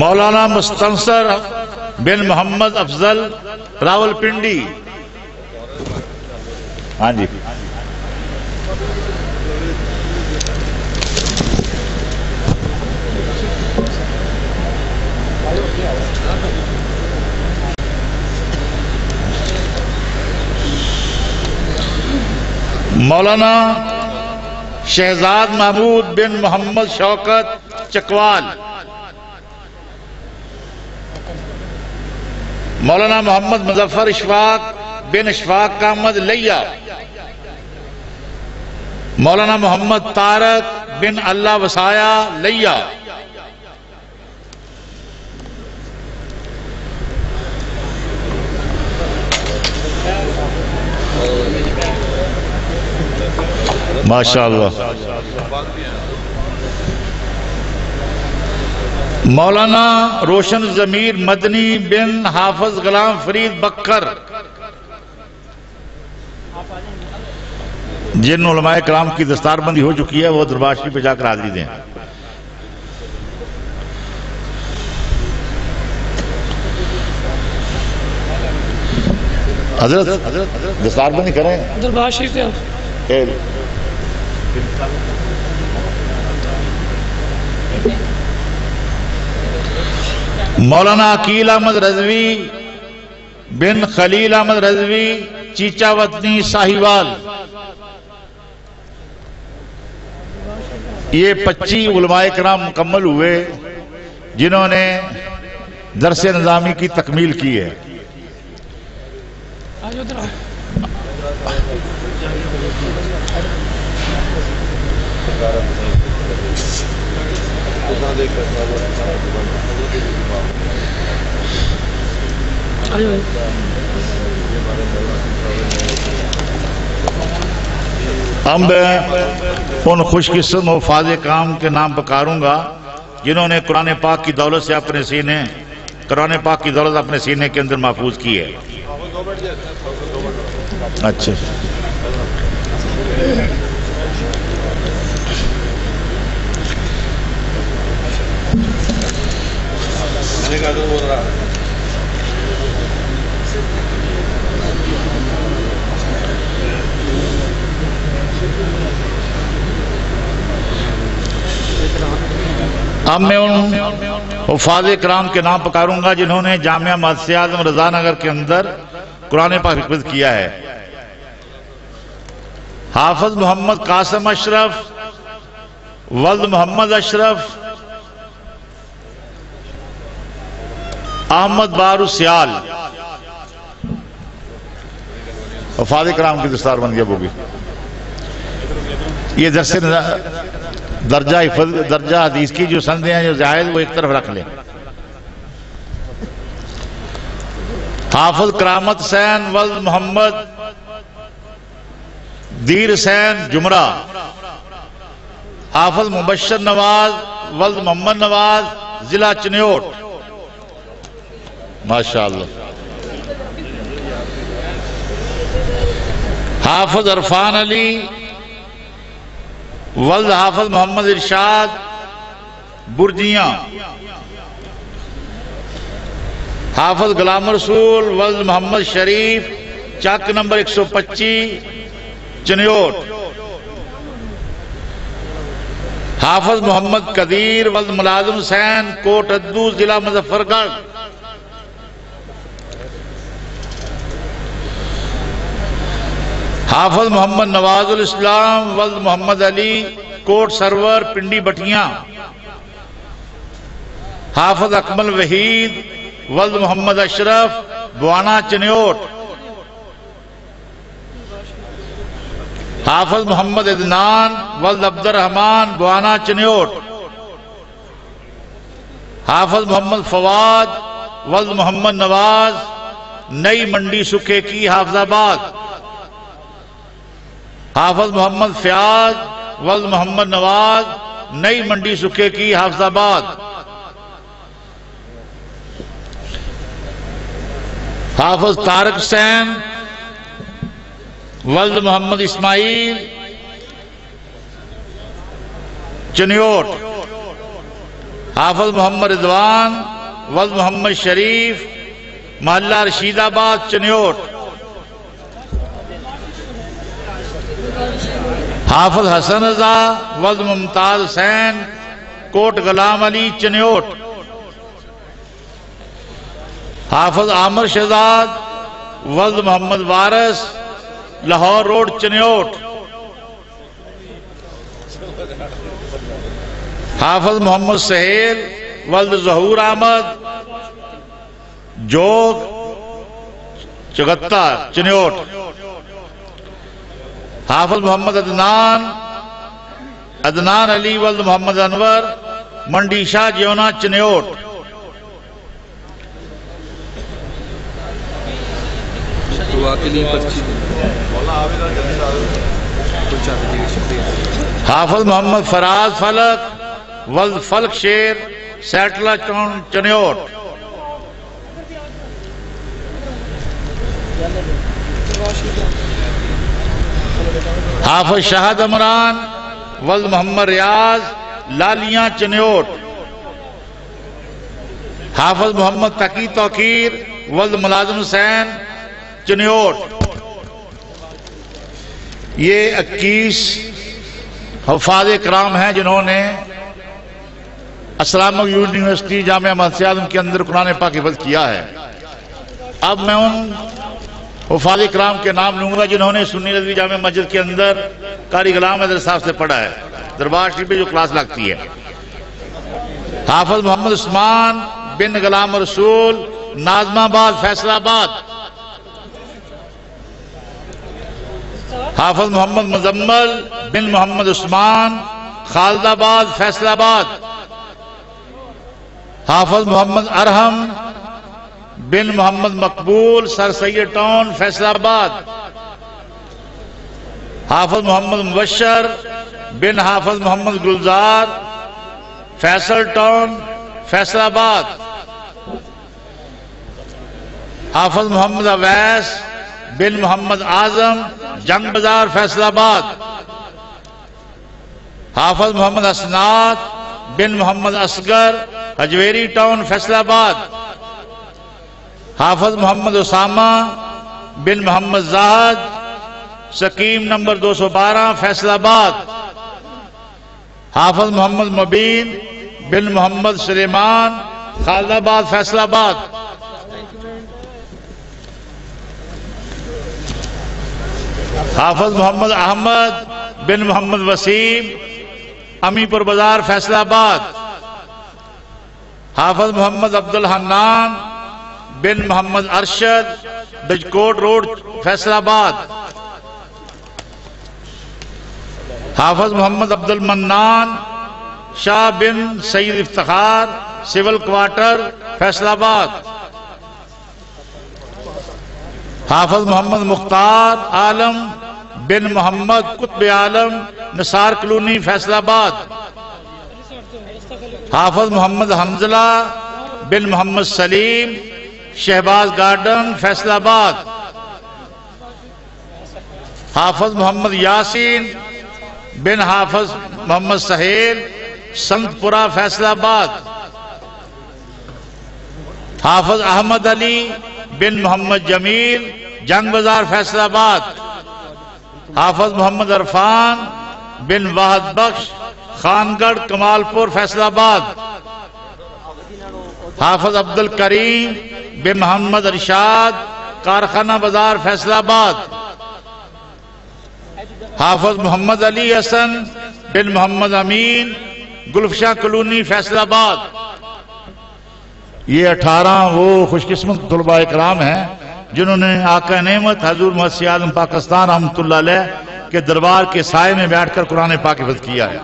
مولانا مستنصر بن محمد افضل راول پنڈی، ہاں جی۔ مولانا شہزاد محمود بن محمد شوکت چکوال، مولانا محمد مظفر اشفاق بن اشفاق احمد لیا، مولانا محمد طارق بن اللہ وسایا لیا، ماشاءاللہ. مولانا روشن ضمیر مدنی بن حافظ غلام فرید بکر، جن علماء کرام کی دستار بندی ہو چکی ہے وہ دربار شریف پہ جا کر حاضری دیں. حضرت دستار بندی کریں دربار شریف پہ. مولانا عقیل احمد رضوی بن خلیل احمد رضوی چیچا وطنی ساہیوال، یہ 25 علماء کرام مکمل ہوئے جنہوں نے درس نظامی کی تکمیل کی ہے. اب میں ان خوش قسم و فاضل کام کے نام پکاروں گا جنہوں نے قرآن پاک کی دولت سے قرآن پاک کی دولت اپنے سینے کے اندر محفوظ کی ہے. اچھا اب میں ان حفاظ کرام کے نام پکاروں گا جنہوں نے جامعہ مدرسہ اعظم رضا نگر کے اندر قرآن پاک حفظ کیا ہے. حافظ محمد قاسم اشرف ولد محمد اشرف، احمد بارو سیال، حفاظ کرام کی دستار بندی ہوگی. یہ درجہ حدیث کی جو سندیں ہیں جو زائد وہ ایک طرف رکھ لیں. حافظ کرامت حسین ولد محمد دیر حسین جمرہ، حافظ مبشر نواز ولد محمد نواز ضلع چنیوٹ. ماشاءاللہ. حافظ عرفان علی ولد حافظ محمد ارشاد برجیاں، حافظ غلام رسول ولد محمد شریف چک نمبر 125 چنیوٹ، حافظ محمد قدیر ولد ملازم حسین کوٹ ادو ضلع مظفر گڑھ، حافظ محمد نواز الاسلام ولد محمد علی کوٹ سرور پنڈی بٹھیاں، حافظ اکمل وحید ولد محمد اشرف بوانا چنیوٹ، حافظ محمد عدنان ولد عبد الرحمن بوانا چنیوٹ، حافظ محمد فواد ولد محمد نواز نئی منڈی سکھے کی حافظ آباد، حافظ محمد فیاض ولد محمد نواز نئی منڈی سکھے کی حافظ آباد، حافظ طارق حسین ولد محمد اسماعیل چنیوٹ، حافظ محمد رضوان ولد محمد شریف محلہ رشید آباد چنیوٹ، حافظ حسن رضا ولد ممتاز حسین کوٹ غلام علی چنیوٹ، حافظ عامر شہزاد ولد محمد وارث لاہور روڈ چنیوٹ، حافظ محمد سہیل ولد ظہور احمد جوگ چگتا چنیوٹ، حافظ محمد عدنان علی ولد محمد انور منڈی شاہ جیونا چنیوٹ، حافظ محمد فراز فلک ولد فلک شیر سیٹلہ ٹاؤن چنیوٹ. حافظ شہد عمران ولد محمد ریاض لالیاں چنیوٹ. حافظ محمد تقی توقیر ولد ملازم حسین چنیوٹ. یہ 21 حفاظ کرام ہیں جنہوں نے اسلامک یونیورسٹی جامعہ مسجد اعظم کے اندر قرآن پاک حفظ کیا ہے. اب میں ان حفاظ کرام کے نام لوں گا جنہوں نے سنی رضوی جامع مسجد کے اندر قاری غلام حیدر صاحب سے پڑھا ہے. دربار شریف میں جو کلاس لگتی ہے. حافظ محمد عثمان بن غلام رسول ناظم آباد فیصل آباد. حافظ محمد مزمل بن محمد عثمان خالد آباد فیصل آباد. حافظ محمد ارحم بن محمد مقبول سر سید ٹاؤن فیصل آباد. حافظ محمد مبشر بن حافظ محمد گلزار فیصل ٹاؤن فیصل آباد. حافظ محمد اویس بن محمد اعظم جنگ بازار فیصل آباد. حافظ محمد اسناد بن محمد اصغر حجویری ٹاؤن فیصل آباد. حافظ محمد اسامہ بن محمد زاہد سکیم نمبر 212 فیصل آباد. حافظ محمد مبین بن محمد سلیمان خالد آباد فیصل آباد. حافظ محمد احمد بن محمد وسیم امی پور بازار فیصل آباد. حافظ محمد عبدالحنان بن محمد ارشد بجکوٹ روڈ فیصل آباد. حافظ محمد عبدالمنان شاہ بن سید افتخار سول کوارٹر فیصل آباد. حافظ محمد مختار عالم بن محمد قطب عالم نثار کلونی فیصل آباد. حافظ محمد حنظلہ بن محمد سلیم شہباز گارڈن فیصل آباد. حافظ محمد یاسین بن حافظ محمد سہیل سنت پورہ فیصل آباد. حافظ احمد علی بن محمد جمیل جنگ بازار فیصل آباد. حافظ محمد عرفان بن واحد بخش خانگڑھ کمال پور فیصل آباد. حافظ عبد الکریم بن محمد ارشاد کارخانہ بازار فیصل آباد. حافظ محمد علی حسن بن محمد امین گلفشاہ کلونی فیصل آباد. یہ 18 وہ خوش قسمت طلباء اکرام ہیں جنہوں نے آقا نعمت حضور مسجد اعظم پاکستان رحمۃ اللہ علیہ کے دربار کے سائے میں بیٹھ کر قرآن پاک حفظ کیا ہے.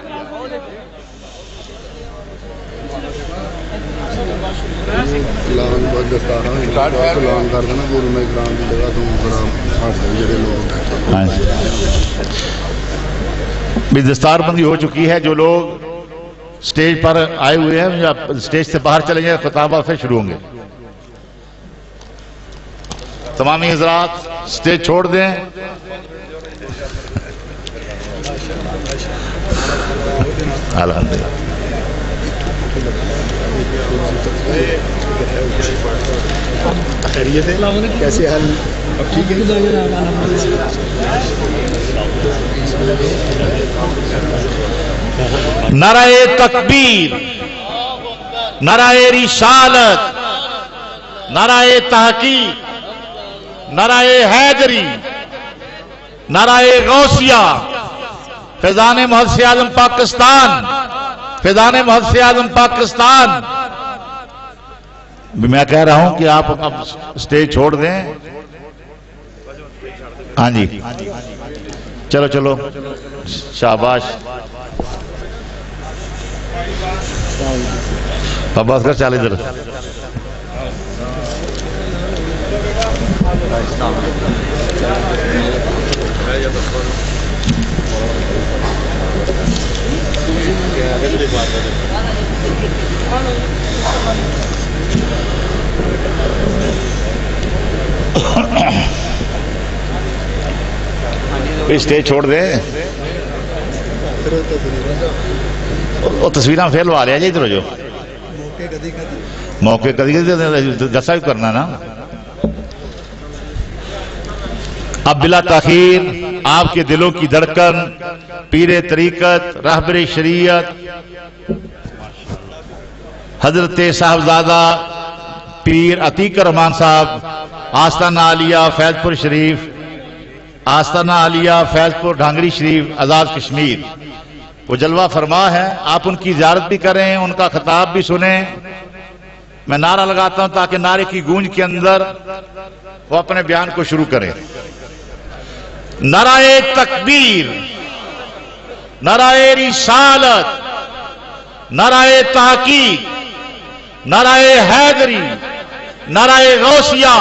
بھی دستار بندی ہو چکی ہے. جو لوگ سٹیج پر آئے ہوئے ہیں یا سٹیج سے باہر چلیں گے خطابہ پھر شروع ہوں گے. تمامی حضرات سٹیج چھوڑ دیں. الحمدللہ. خیریت ہے؟ کیسے حال؟ ٹھیک ہے. نعرہ تکبیر، نعرہ رسالت، نعرہ تحقیق، نعرہ حیدری، نعرہ غوثیہ، فیضان مسجد اعظم پاکستان، فیضان مسجد اعظم پاکستان. میں کہہ رہا ہوں کہ آپ اب سٹیج چھوڑ دیں. ہاں جی چلو چلو شاباش. عباس کر چالے ادھر. اسٹیج چھوڑ دیں وہ تصویریں پھر لوا لیا جی ادھر جو موقع کدی دسا بھی کرنا نا. اب بلا تاخیر آپ کے دلوں کی دھڑکن پیر طریقت رہبر شریعت حضرت صاحبزادہ پیر عتیق الرحمان صاحب آستانہ عالیہ فیض پور شریف آستانہ عالیہ فیض پور ڈھانگری شریف آزاد کشمیر وہ جلوہ فرما ہے. آپ ان کی زیارت بھی کریں, ان کا خطاب بھی سنیں. میں نعرہ لگاتا ہوں تاکہ نعرے کی گونج کے اندر وہ اپنے بیان کو شروع کریں. نعرہ تکبیر, نعرہ رسالت, نعرہ تحقیق, نعرہ حیدری, نعرہ غوثیہ,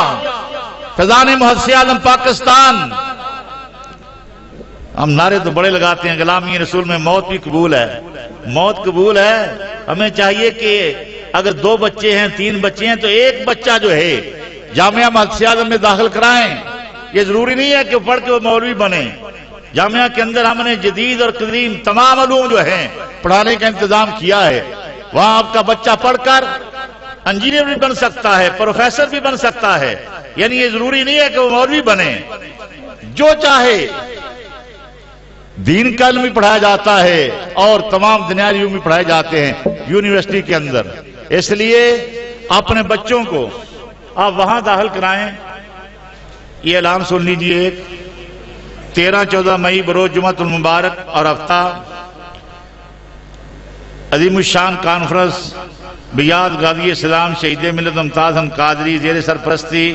فیضان محدث اعظم پاکستان. ہم نعرے تو بڑے لگاتے ہیں, غلامی رسول میں موت بھی قبول ہے, موت قبول ہے. ہمیں چاہیے کہ اگر 2 بچے ہیں 3 بچے ہیں تو ایک بچہ جو ہے جامعہ محدث اعظم میں داخل کرائیں. یہ ضروری نہیں ہے کہ پڑھ کے وہ مولوی بنے. جامعہ کے اندر ہم نے جدید اور قدیم تمام علوم جو ہیں پڑھانے کا انتظام کیا ہے. وہاں آپ کا بچہ پڑھ کر انجینئر بھی بن سکتا ہے, پروفیسر بھی بن سکتا ہے. یعنی یہ ضروری نہیں ہے کہ وہ مولوی بنے. جو چاہے دین کا علم بھی پڑھایا جاتا ہے اور تمام دنیاوی علوم بھی پڑھائے جاتے ہیں یونیورسٹی کے اندر. اس لیے اپنے بچوں کو آپ وہاں داخل کرائیں. یہ اعلان سن لیجئے. 13-14 مئی بروز جمعۃ المبارک اور ہفتہ عظیم الشان کانفرنس بیاد غازی اسلام شہید ملت ممتاز ہم قادری زیر سرپرستی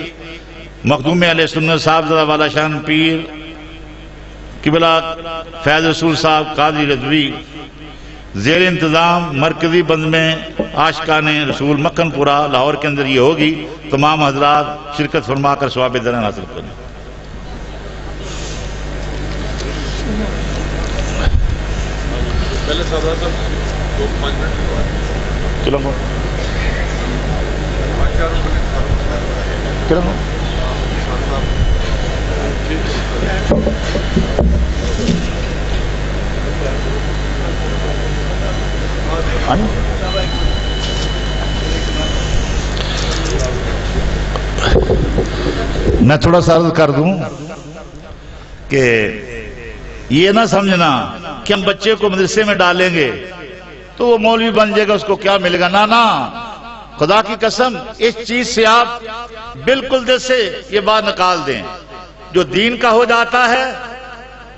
مخدوم علیہ سنت صاحب زادہ والا شان پیر قبلہ فیض رسول صاحب قادری رضوی زیر انتظام مرکزی بند میں عاشقان رسول مکھن پورہ لاہور کے اندر یہ ہوگی. تمام حضرات شرکت فرما کر ثواب درن حاصل کریں. میں تھوڑا سا عرض کر دوں کہ یہ نہ سمجھنا کہ ہم بچے کو مدرسے میں ڈالیں گے تو وہ مولوی بن جائے گا, اس کو کیا ملے گا. نا خدا کی قسم اس چیز سے آپ بالکل دل سے یہ بات نکال دیں. جو دین کا ہو جاتا ہے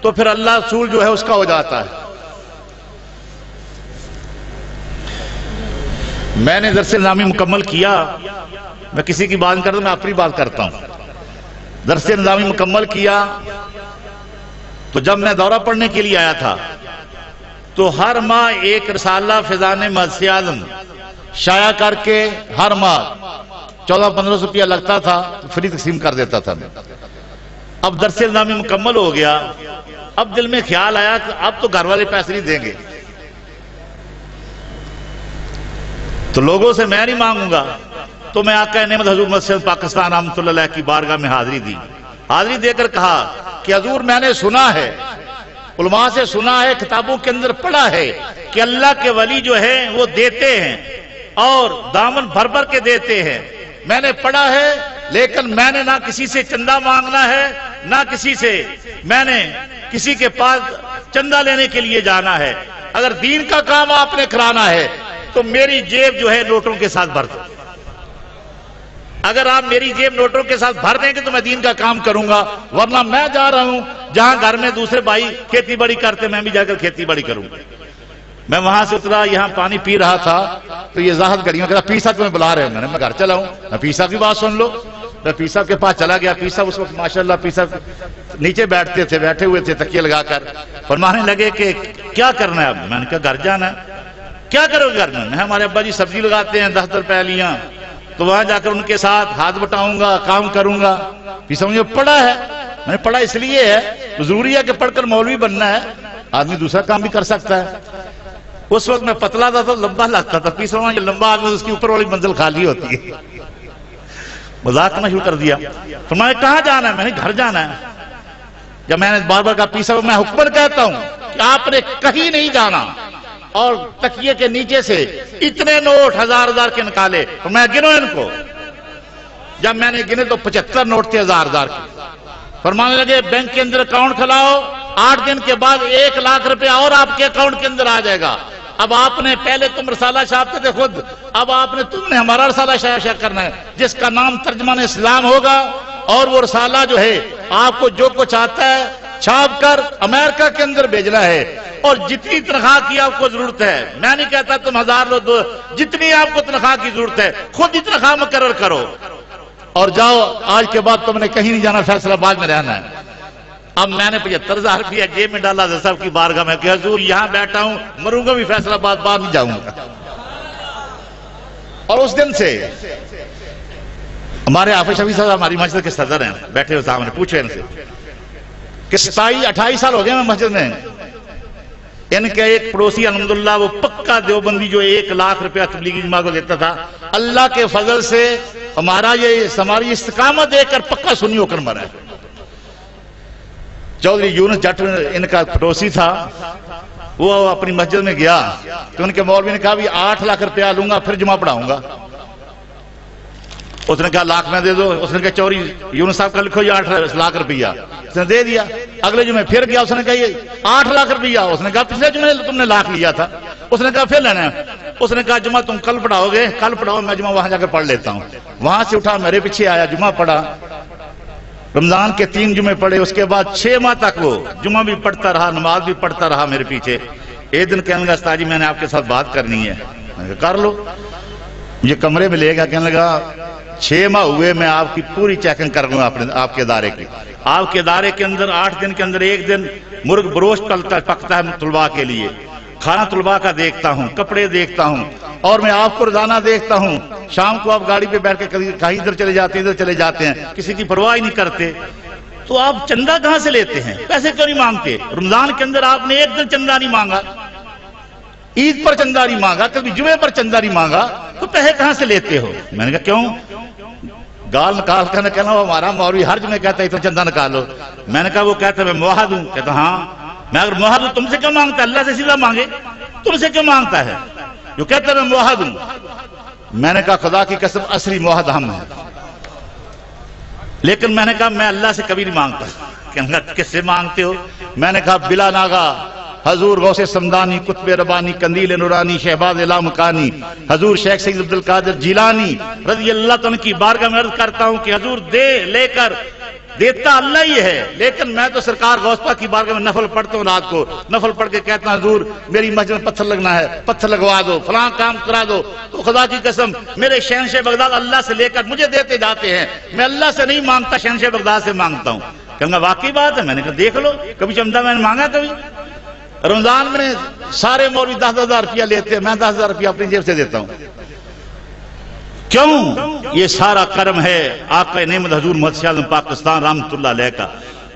تو پھر اللہ رسول جو ہے اس کا ہو جاتا ہے. میں نے درس نظامی مکمل کیا. میں کسی کی بات نہیں کرتا, میں اپنی بات کرتا ہوں. درس نظامی مکمل کیا تو جب میں دورہ پڑھنے کے لیے آیا تھا تو ہر ماہ ایک رسالہ فیضان محدث اعظم شائع کر کے ہر ماہ 1400-1500 روپیہ لگتا تھا, فری تقسیم کر دیتا تھا. اب درس نظامی مکمل ہو گیا. اب دل میں خیال آیا کہ اب تو گھر والے پیسے نہیں دیں گے تو لوگوں سے میں نہیں مانگوں گا. تو میں آقا نعمت حضور مسجد پاکستان رحمۃ اللہ علیہ کی بارگاہ میں حاضری دی. حاضری دے کر کہا کہ حضور میں نے سنا ہے, علماء سے سنا ہے, کتابوں کے اندر پڑھا ہے کہ اللہ کے ولی جو ہیں وہ دیتے ہیں اور دامن بھر بھر کے دیتے ہیں. میں نے پڑھا ہے لیکن میں نے نہ کسی سے چندہ مانگنا ہے نہ کسی سے میں نے کسی کے پاس چندہ لینے کے لیے جانا ہے. اگر دین کا کام آپ نے کرانا ہے تو میری جیب جو ہے نوٹوں کے ساتھ بھر دو. اگر آپ میری جیب نوٹوں کے ساتھ بھر دیں گے تو میں دین کا کام کروں گا, ورنہ میں جا رہا ہوں جہاں گھر میں دوسرے بھائی کھیتی باڑی کرتے میں بھی جا کر کھیتی باڑی کروں گا. میں وہاں سے اترا, یہاں پانی پی رہا تھا تو یہ زاہد گڑیوں کہتا پیر صاحب تمہیں بلا رہے ہیں. میں گھر چلا ہوں, میں پیر صاحب کی بات سن لو. میں پیر صاحب کے پاس چلا گیا. پیر صاحب اس وقت ماشاءاللہ پیر صاحب نیچے بیٹھے ہوئے تھے تکیے لگا کر. فرمانے لگے کہ کیا کرنا ہے اب؟ میں نے کہا گھر جانا ہے. کیا کرو گھر میں؟ ہمارے ابا جی سبزی لگاتے ہیں 10 روپیہ تو وہاں جا کر ان کے ساتھ ہاتھ بٹاؤں گا, کام کروں گا. پیر صاحب مجھے پڑھا ہے, میں نے پڑھا اس لیے ہے ضروری ہے کہ پڑھ کر مولوی بننا ہے, آدمی دوسرا کام بھی کر سکتا ہے. اس وقت میں پتلا تھا تو لمبا لگتا تھا، پیس رہا ہوں یہ لمبا آدمی اس کی اوپر والی منزل خالی ہوتی ہے. مذاق کرنا شروع کر دیا. فرمایا کہاں جانا ہے؟ میں نے گھر جانا ہے. جب میں نے بار بار کہا پیسا میں حکمر کہتا ہوں کہ آپ نے کہیں نہیں جانا. اور تکیے کے نیچے سے اتنے نوٹ ہزار کے نکالے. میں گنو ان کو. جب میں نے گنے تو 75 نوٹ تھے ہزار کے. فرمانے لگے بینک کے اندر اکاؤنٹ کھلاؤ، 8 دن کے بعد 1 لاکھ روپے اور آپ کے اکاؤنٹ کے اندر آ جائے گا. اب آپ نے پہلے تم رسالہ چھاپتے تھے خود، اب تم نے ہمارا رسالہ شائع کرنا ہے جس کا نام ترجمان اسلام ہوگا. اور وہ رسالہ جو ہے آپ کو جو کچھ آتا ہے چھاپ کر امریکہ کے اندر بھیجنا ہے. اور جتنی تنخواہ کی آپ کو ضرورت ہے، میں نہیں کہتا تم 1000 لو، جتنی آپ کو تنخواہ کی ضرورت ہے خود ہی تنخواہ مقرر کرو اور جاؤ. آج کے بعد تم نے کہیں نہیں جانا، فیصلہ آباد میں رہنا ہے. اب میں نے 75,000 روپیہ جیب میں ڈالا حضرت صاحب کی بارگاہ میں کہ حضور یہاں بیٹھا ہوں، مروں گا بھی فیصلہ آباد، باہر نہیں جاؤں گا. اور اس دن سے ہمارے حافظ شفیع صاحب ہماری مسجد کے صدر ہیں، بیٹھے ہوئے سامنے، پوچھو ان سے کہ 27-28 سال ہو گئے میں مسجد میں. ان کے ایک پڑوسی الحمدللہ وہ پکا دیوبندی جو 1 لاکھ روپیہ تبلیغی جماعت کو دیتا تھا، اللہ کے فضل سے ہماری استقامت دیکھ کر پکا سنی ہو کر مرا ہے. چودھری یونس جٹ ان کا پڑوسی تھا، وہ اپنی مسجد میں گیا تو ان کے مولوی نے کہا بھی 8 لاکھ روپیہ لوں گا پھر جمعہ پڑھاؤں گا. اس نے کہا لاکھ میں دے دو. اس نے کہا چوری یونس صاحب کا لکھو یہ 8 لاکھ روپیہ. اس نے دے دیا. اگلے جمعے پھر گیا، اس نے کہا یہ 8 لاکھ روپیہ. اس نے کہا پچھلے جمعے تم نے لاکھ لیا تھا. اس نے کہا پھر لینا ہے. اس نے کہا جمعہ تم کل پڑھاؤ گے؟ کل پڑھاؤ، میں جمعہ وہاں جا کے پڑھ لیتا ہوں. وہاں سے اٹھا میرے پیچھے آیا، جمعہ پڑھا. رمضان کے 3 جمعے پڑھے. اس کے بعد 6 ماہ تک وہ جمعہ بھی پڑھتا رہا، نماز بھی پڑھتا رہا میرے پیچھے. ایک دن کہنے لگا استاد جی میں نے آپ کے ساتھ بات کرنی ہے. میں نے کہا کر لو. یہ کمرے میں لے گا، کہنے لگا 6 ماہ ہوئے میں آپ کی پوری چیکنگ کر لوں آپ کے ادارے کی. آپ کے ادارے کے اندر 8 دن کے اندر 1 دن مرغ بروش پکتا ہے طلباء کے لیے. کھانا طلباء کا دیکھتا ہوں، کپڑے دیکھتا ہوں، اور میں آپ کو روزانہ دیکھتا ہوں. شام کو آپ گاڑی پہ بیٹھ کے کہیں ادھر چلے جاتے ہیں ادھر چلے جاتے ہیں، کسی کی پرواہ نہیں کرتے. تو آپ چندہ کہاں سے لیتے ہیں؟ پیسے کیوں نہیں مانگتے؟ رمضان کے اندر آپ نے 1 دن چندہ نہیں مانگا، عید پر چندہ نہیں مانگا، کبھی جمعے پر چندہ نہیں مانگا، تو پیسے کہاں سے لیتے ہو؟ میں نے کہا کیوں؟ گال نکال کر کہنا وہ ہمارا مولوی ہر جمعے کہتا ہے اتنا چندہ نکالو. میں نے کہا وہ کہتا ہے میں موحد ہوں. کہتا ہاں. میں اگر موحد ہوں تم سے کیوں مانگتا ہے؟ اللہ سے سیدھا مانگے، تم سے کیوں مانگتا ہے؟ جو کہتا ہے میں موحد ہوں. میں نے کہا خدا کی قسم اصلی موحد ہم ہیں. لیکن میں نے کہا میں اللہ سے کبھی نہیں مانگتا. کہنے لگا کس سے مانگتے ہو؟ میں نے کہا بلا ناغا حضور غوث سمدانی، قطب ربانی، قندیل نورانی، شہباز لامکانی، حضور شیخ سید عبدالقادر جیلانی رضی اللہ عنہ کی بارگاہ میں عرض کرتا ہوں کہ حضور دے لے کر دیتا اللہ ہی ہے. لیکن میں تو سرکار غوث پاک کی بارگاہ میں نفل پڑھتا ہوں، رات کو نفل پڑھ کے کہتا ہوں حضور میری مسجد میں پتھر لگنا ہے، پتھر لگوا دو، فلاں کام کرا دو. تو خدا کی قسم میرے شہنشاہ بغداد اللہ سے لے کر مجھے دیتے جاتے ہیں. میں اللہ سے نہیں مانگتا، شہنشاہ بغداد سے مانگتا ہوں. کہوں گا واقعی بات ہے؟ میں نے کہا دیکھ لو، کبھی چمدہ میں نے مانگا کبھی؟ رمضان میں سارے مولوی 10,000 روپیہ لیتے ہیں، میں 10,000 روپیہ اپنی جیب سے دیتا ہوں. کیوں؟ یہ سارا کرم ہے آقا نعمت حضور محمد صلی اللہ علیہ وسلم پاکستان رحمت اللہ علیہ کا.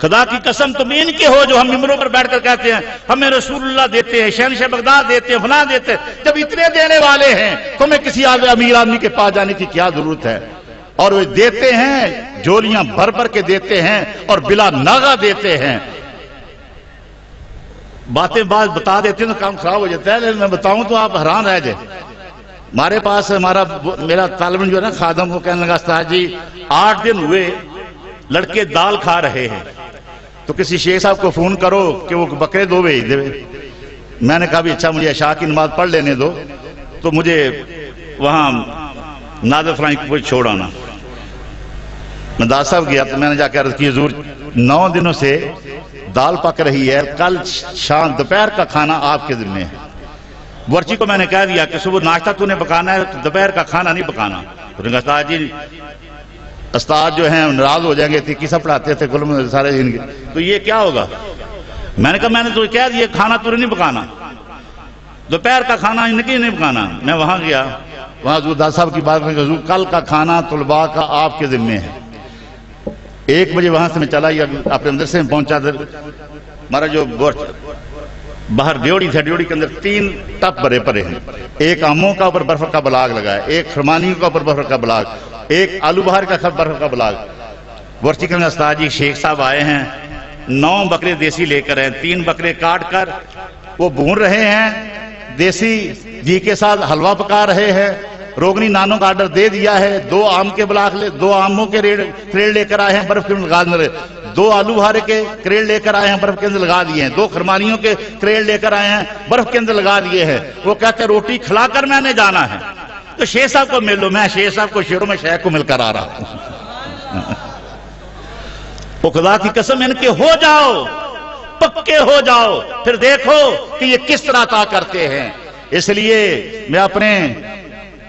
خدا کی قسم تم ان کے ہو جو ہم ممبروں پر بیٹھ کر کہتے ہیں ہمیں رسول اللہ دیتے ہیں، شہنشاہ بغداد دیتے ہیں، فلاں دیتے ہیں. جب اتنے دینے والے ہیں تمہیں کسی امیر آدمی کے پاس جانے کی کیا ضرورت ہے؟ اور وہ دیتے ہیں، جولیاں بھر بھر کے دیتے ہیں اور بلا ناغہ دیتے ہیں. باتیں بعض بتا دیتے ہیں تو کام خراب ہو جاتا ہے، لیکن میں بتاؤں تو آپ حیران رہ جائیں. ہمارے پاس میرا طالب علم جو ہے نا خادم، وہ کہنے لگا استاد جی 8 دن ہوئے لڑکے دال کھا رہے ہیں، تو کسی شیخ صاحب کو فون کرو کہ وہ بکرے 2 بھیج دے. میں نے کہا بھی اچھا مجھے عشاء کی نماز پڑھ لینے دو، تو مجھے وہاں نادر فلانی کو چھوڑ آنا. میں داس صاحب گیا تو میں نے جا کے عرض کی حضور 9 دنوں سے دال پک رہی ہے، کل شام دوپہر کا کھانا آپ کے ذمہ ہے. ورچی کو میں نے کہہ دیا کہ صبح ناشتہ تو نے پکانا ہے، دوپہر کا کھانا نہیں پکانا. انہوں نے کہا استاد جی استاد جو ہیں ناراض ہو جائیں گے، کیسا پڑھاتے تھے گلم سارے دن کے، تو یہ کیا ہوگا؟ میں نے کہا میں نے تو کہہ دیا کھانا تو نہیں پکانا، دوپہر کا کھانا نہیں پکانا. میں وہاں گیا، وہاں حضور داس صاحب کی بات میں حضور کل کا کھانا طلباء کا آپ کے ذمہ ہے. 1 بجے وہاں سے میں چلا اپنے مدرسے میں پہنچا. ہمارا جو باہر ڈیوڑی تھا، ڈیوڑی کے اندر 3 ٹپ بھرے پڑے ہیں، ایک آموں کا اوپر برف کا بلاگ لگا ہے، ایک فرمانیوں کا اوپر برف کا بلاگ، ایک آلو بہار کا برف کا بلاگ۔ ورچی کے استاد جی شیخ صاحب آئے ہیں، 9 بکرے دیسی لے کر ہیں، 3 بکرے کاٹ کر وہ بھون رہے ہیں، دیسی گھی کے ساتھ حلوہ پکا رہے ہیں، روگنی نانوں کا آرڈر دے دیا ہے، 2 آم کے بلاگ 2 آموں کے کریڑ لے کر آئے ہیں، برف کے اندر لگا دے، 2 آلو بہارے کے کریڑ لے کر آئے ہیں، برف کے اندر لگا دیے ہیں، 2 خرمانیوں کے کریڑ لے کر آئے ہیں، برف کے اندر لگا دیے ہیں۔ وہ کہتے ہیں روٹی کھلا کر میں نے جانا ہے، تو شیخ صاحب کو مل لو، میں شیخ صاحب کو شیروں میں شیخ کو مل کر آ رہا ہوں۔ وہ خدا کی قسم ان کے ہو جاؤ، پکے ہو جاؤ، پھر دیکھو کہ یہ کس طرح عطا کرتے ہیں۔ اس لیے میں اپنے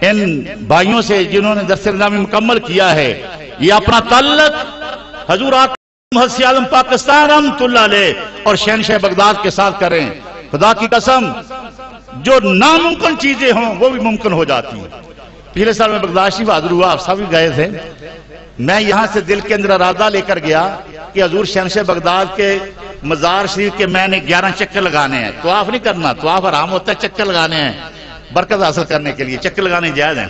ان بھائیوں سے جنہوں نے درس نظامی مکمل کیا ہے، یہ اپنا تعلق حضور محدث اعظم پاکستان رحمۃ اللہ علیہ اور شہنشاہ بغداد کے ساتھ کریں۔ خدا کی قسم جو ناممکن چیزیں ہوں وہ بھی ممکن ہو جاتی ہیں۔ پچھلے سال میں بغداد شریف حاضر ہوا، آپ سب گئے تھے، میں یہاں سے دل کے اندر ارادہ لے کر گیا کہ حضور شہنشاہ بغداد کے مزار شریف کے میں نے 11 چکر لگانے ہیں۔ طواف نہیں کرنا، طواف حرام ہوتا ہے، چکر لگانے ہیں برکت حاصل کرنے کے لیے، چکر لگانے جائز ہیں۔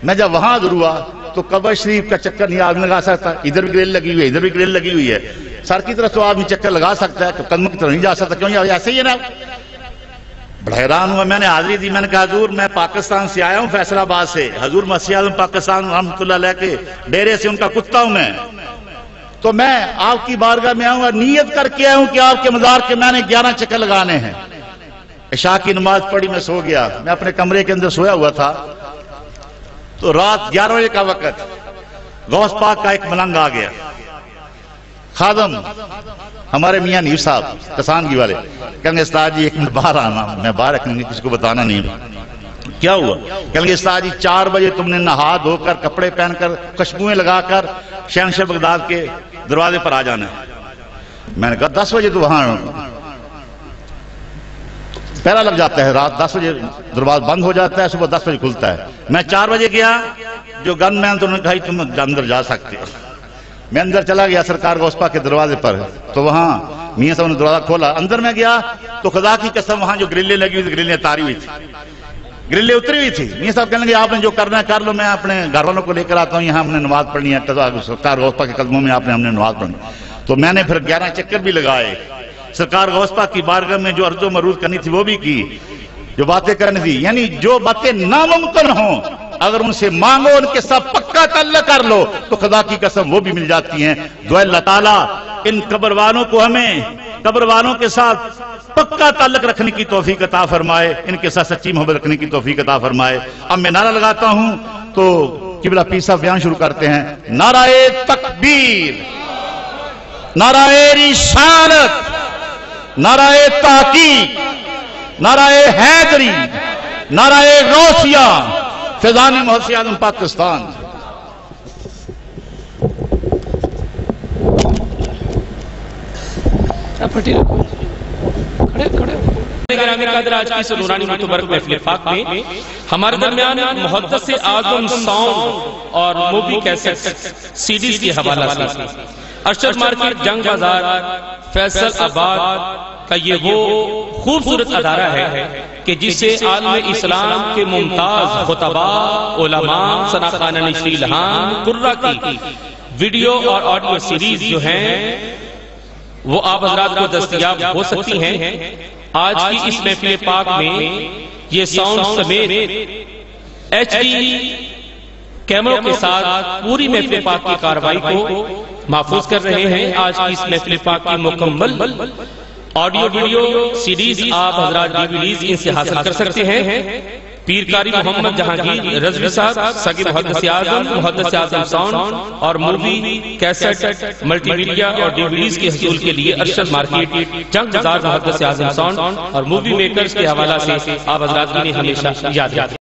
میں جب وہاں حاضر ہوا تو قبر شریف کا چکر نہیں آدمی لگا سکتا، ادھر بھی گریل لگی ہوئی ہے، ادھر بھی گریل لگی ہوئی ہے، سر کی طرف تو آدمی چکر لگا سکتا ہے، قدم کی طرف نہیں جا سکتا، کیوں ایسے ہی ہے نا۔ بڑا حیران ہوا، میں نے حاضری دی، میں نے کہا حضور میں پاکستان سے آیا ہوں، فیصل آباد سے، حضور محدث اعظم پاکستان رحمۃ اللہ علیہ کے ڈیرے سے ان کا کتا ہوں میں، تو میں آپ کی بارگاہ میں آؤں اور نیت کر کے آیا ہوں کہ آپ کے مزار کے میں نے 11 چکر لگانے ہیں۔ عشاء کی نماز پڑھی، میں سو گیا، میں اپنے کمرے کے اندر سویا ہوا تھا، تو رات 11 بجے کا وقت غوث پاک کا ایک ملنگ آ گیا، خادم ہمارے میاں نیو صاحب کسانگی والے، کہیں گے استاد جی 1 منٹ باہر آنا، میں باہر رکھنے کسی کو بتانا نہیں۔ کیا ہوا؟ کہیں گے استاد جی 4 بجے تم نے نہا دھو کر کپڑے پہن کر خوشبوئیں لگا کر شہنشاہ بغداد کے دروازے پر آ جانا ہے۔ میں نے کہا 10 بجے تو وہاں پہلا لگ جاتا ہے، رات 10 بجے دروازہ بند ہو جاتا ہے، صبح 10 بجے کھلتا ہے۔ میں 4 بجے گیا، جو گن مین تو انہوں نے کہا تم اندر جا سکتے ہو۔ میں اندر چلا گیا سرکار غوث پاک کے دروازے پر، تو وہاں میاں صاحب نے دروازہ کھولا، اندر میں گیا تو خدا کی قسم وہاں جو گرلیں لگی ہوئی تھی، گرلیں تاری ہوئی تھی، گرلیں اتری ہوئی تھی۔ میاں صاحب کہنے لگے آپ نے جو کرنا ہے کر لو، میں اپنے گھر والوں کو لے کر آتا ہوں، یہاں ہم نے نماز پڑھنی ہے، سرکار غوث پاک کے قدموں میں ہم نے نماز پڑھنی۔ تو میں نے پھر 11 چکر بھی لگائے، سرکار غوث پاک کی بارگاہ میں جو عرض و معروض کرنی تھی وہ بھی کی، جو باتیں کرنی تھی، یعنی جو باتیں ناممکن ہوں اگر ان سے مانگو، ان کے ساتھ پکا تعلق کر لو تو خدا کی قسم وہ بھی مل جاتی ہیں۔ دعا اللہ تعالیٰ ان قبر والوں کو ہمیں قبر والوں کے ساتھ پکا تعلق رکھنے کی توفیق عطا فرمائے، ان کے ساتھ سچی محبت رکھنے کی توفیق عطا فرمائے۔ اب میں نعرہ لگاتا ہوں تو قبلہ پیر صاحب بیان شروع کرتے ہیں۔ نعرہ تکبیر، نعرہ رسالت، نعرہ تحقیق، نعرہ حیدری، نعرہ غوثیہ، فیضان محدث اعظم پاکستان۔ پھٹی رکھو، کھڑے کھڑے گرامی قدر آج کی نورانی متبرک محفل پاک میں ہمارے درمیان محدث اعظم ساؤنڈ اور مووی کیسٹ سیڈیز کی حوالہ سے ارشد مارکیٹ جنگ بازار فیصل آباد کا یہ وہ خوبصورت ادارہ ہے کہ جسے عالم اسلام کے ممتاز خطباء، علماء، سناخانہ نشری لہان، قرہ کی ویڈیو اور آڈیو سیریز جو ہیں وہ آپ حضرات کو دستیاب ہو سکتی ہیں۔ آج کی اس محفل پاک میں یہ ساؤنڈ سمیت HD کیمروں کے ساتھ پوری محفل پاک کی کاروائی کو محفوظ کر رہے ہیں۔ آج کی اس محفل پاک کی مکمل آڈیو ویڈیو سیریز آپ حضرات DVDs ان سے حاصل کر سکتے ہیں۔ پیر قاری محمد جہانگیر رضوی صاحب سگے محدث اعظم ساؤنڈ اور مووی کیسٹ ملٹی میڈیا اور DVDs کے حصول کے لیے ارشد مارکیٹ جنگ بازار محدث اعظم ساؤنڈ اور مووی میکرز کے حوالہ سے آپ حضرات نے ہمیشہ یاد رکھیں۔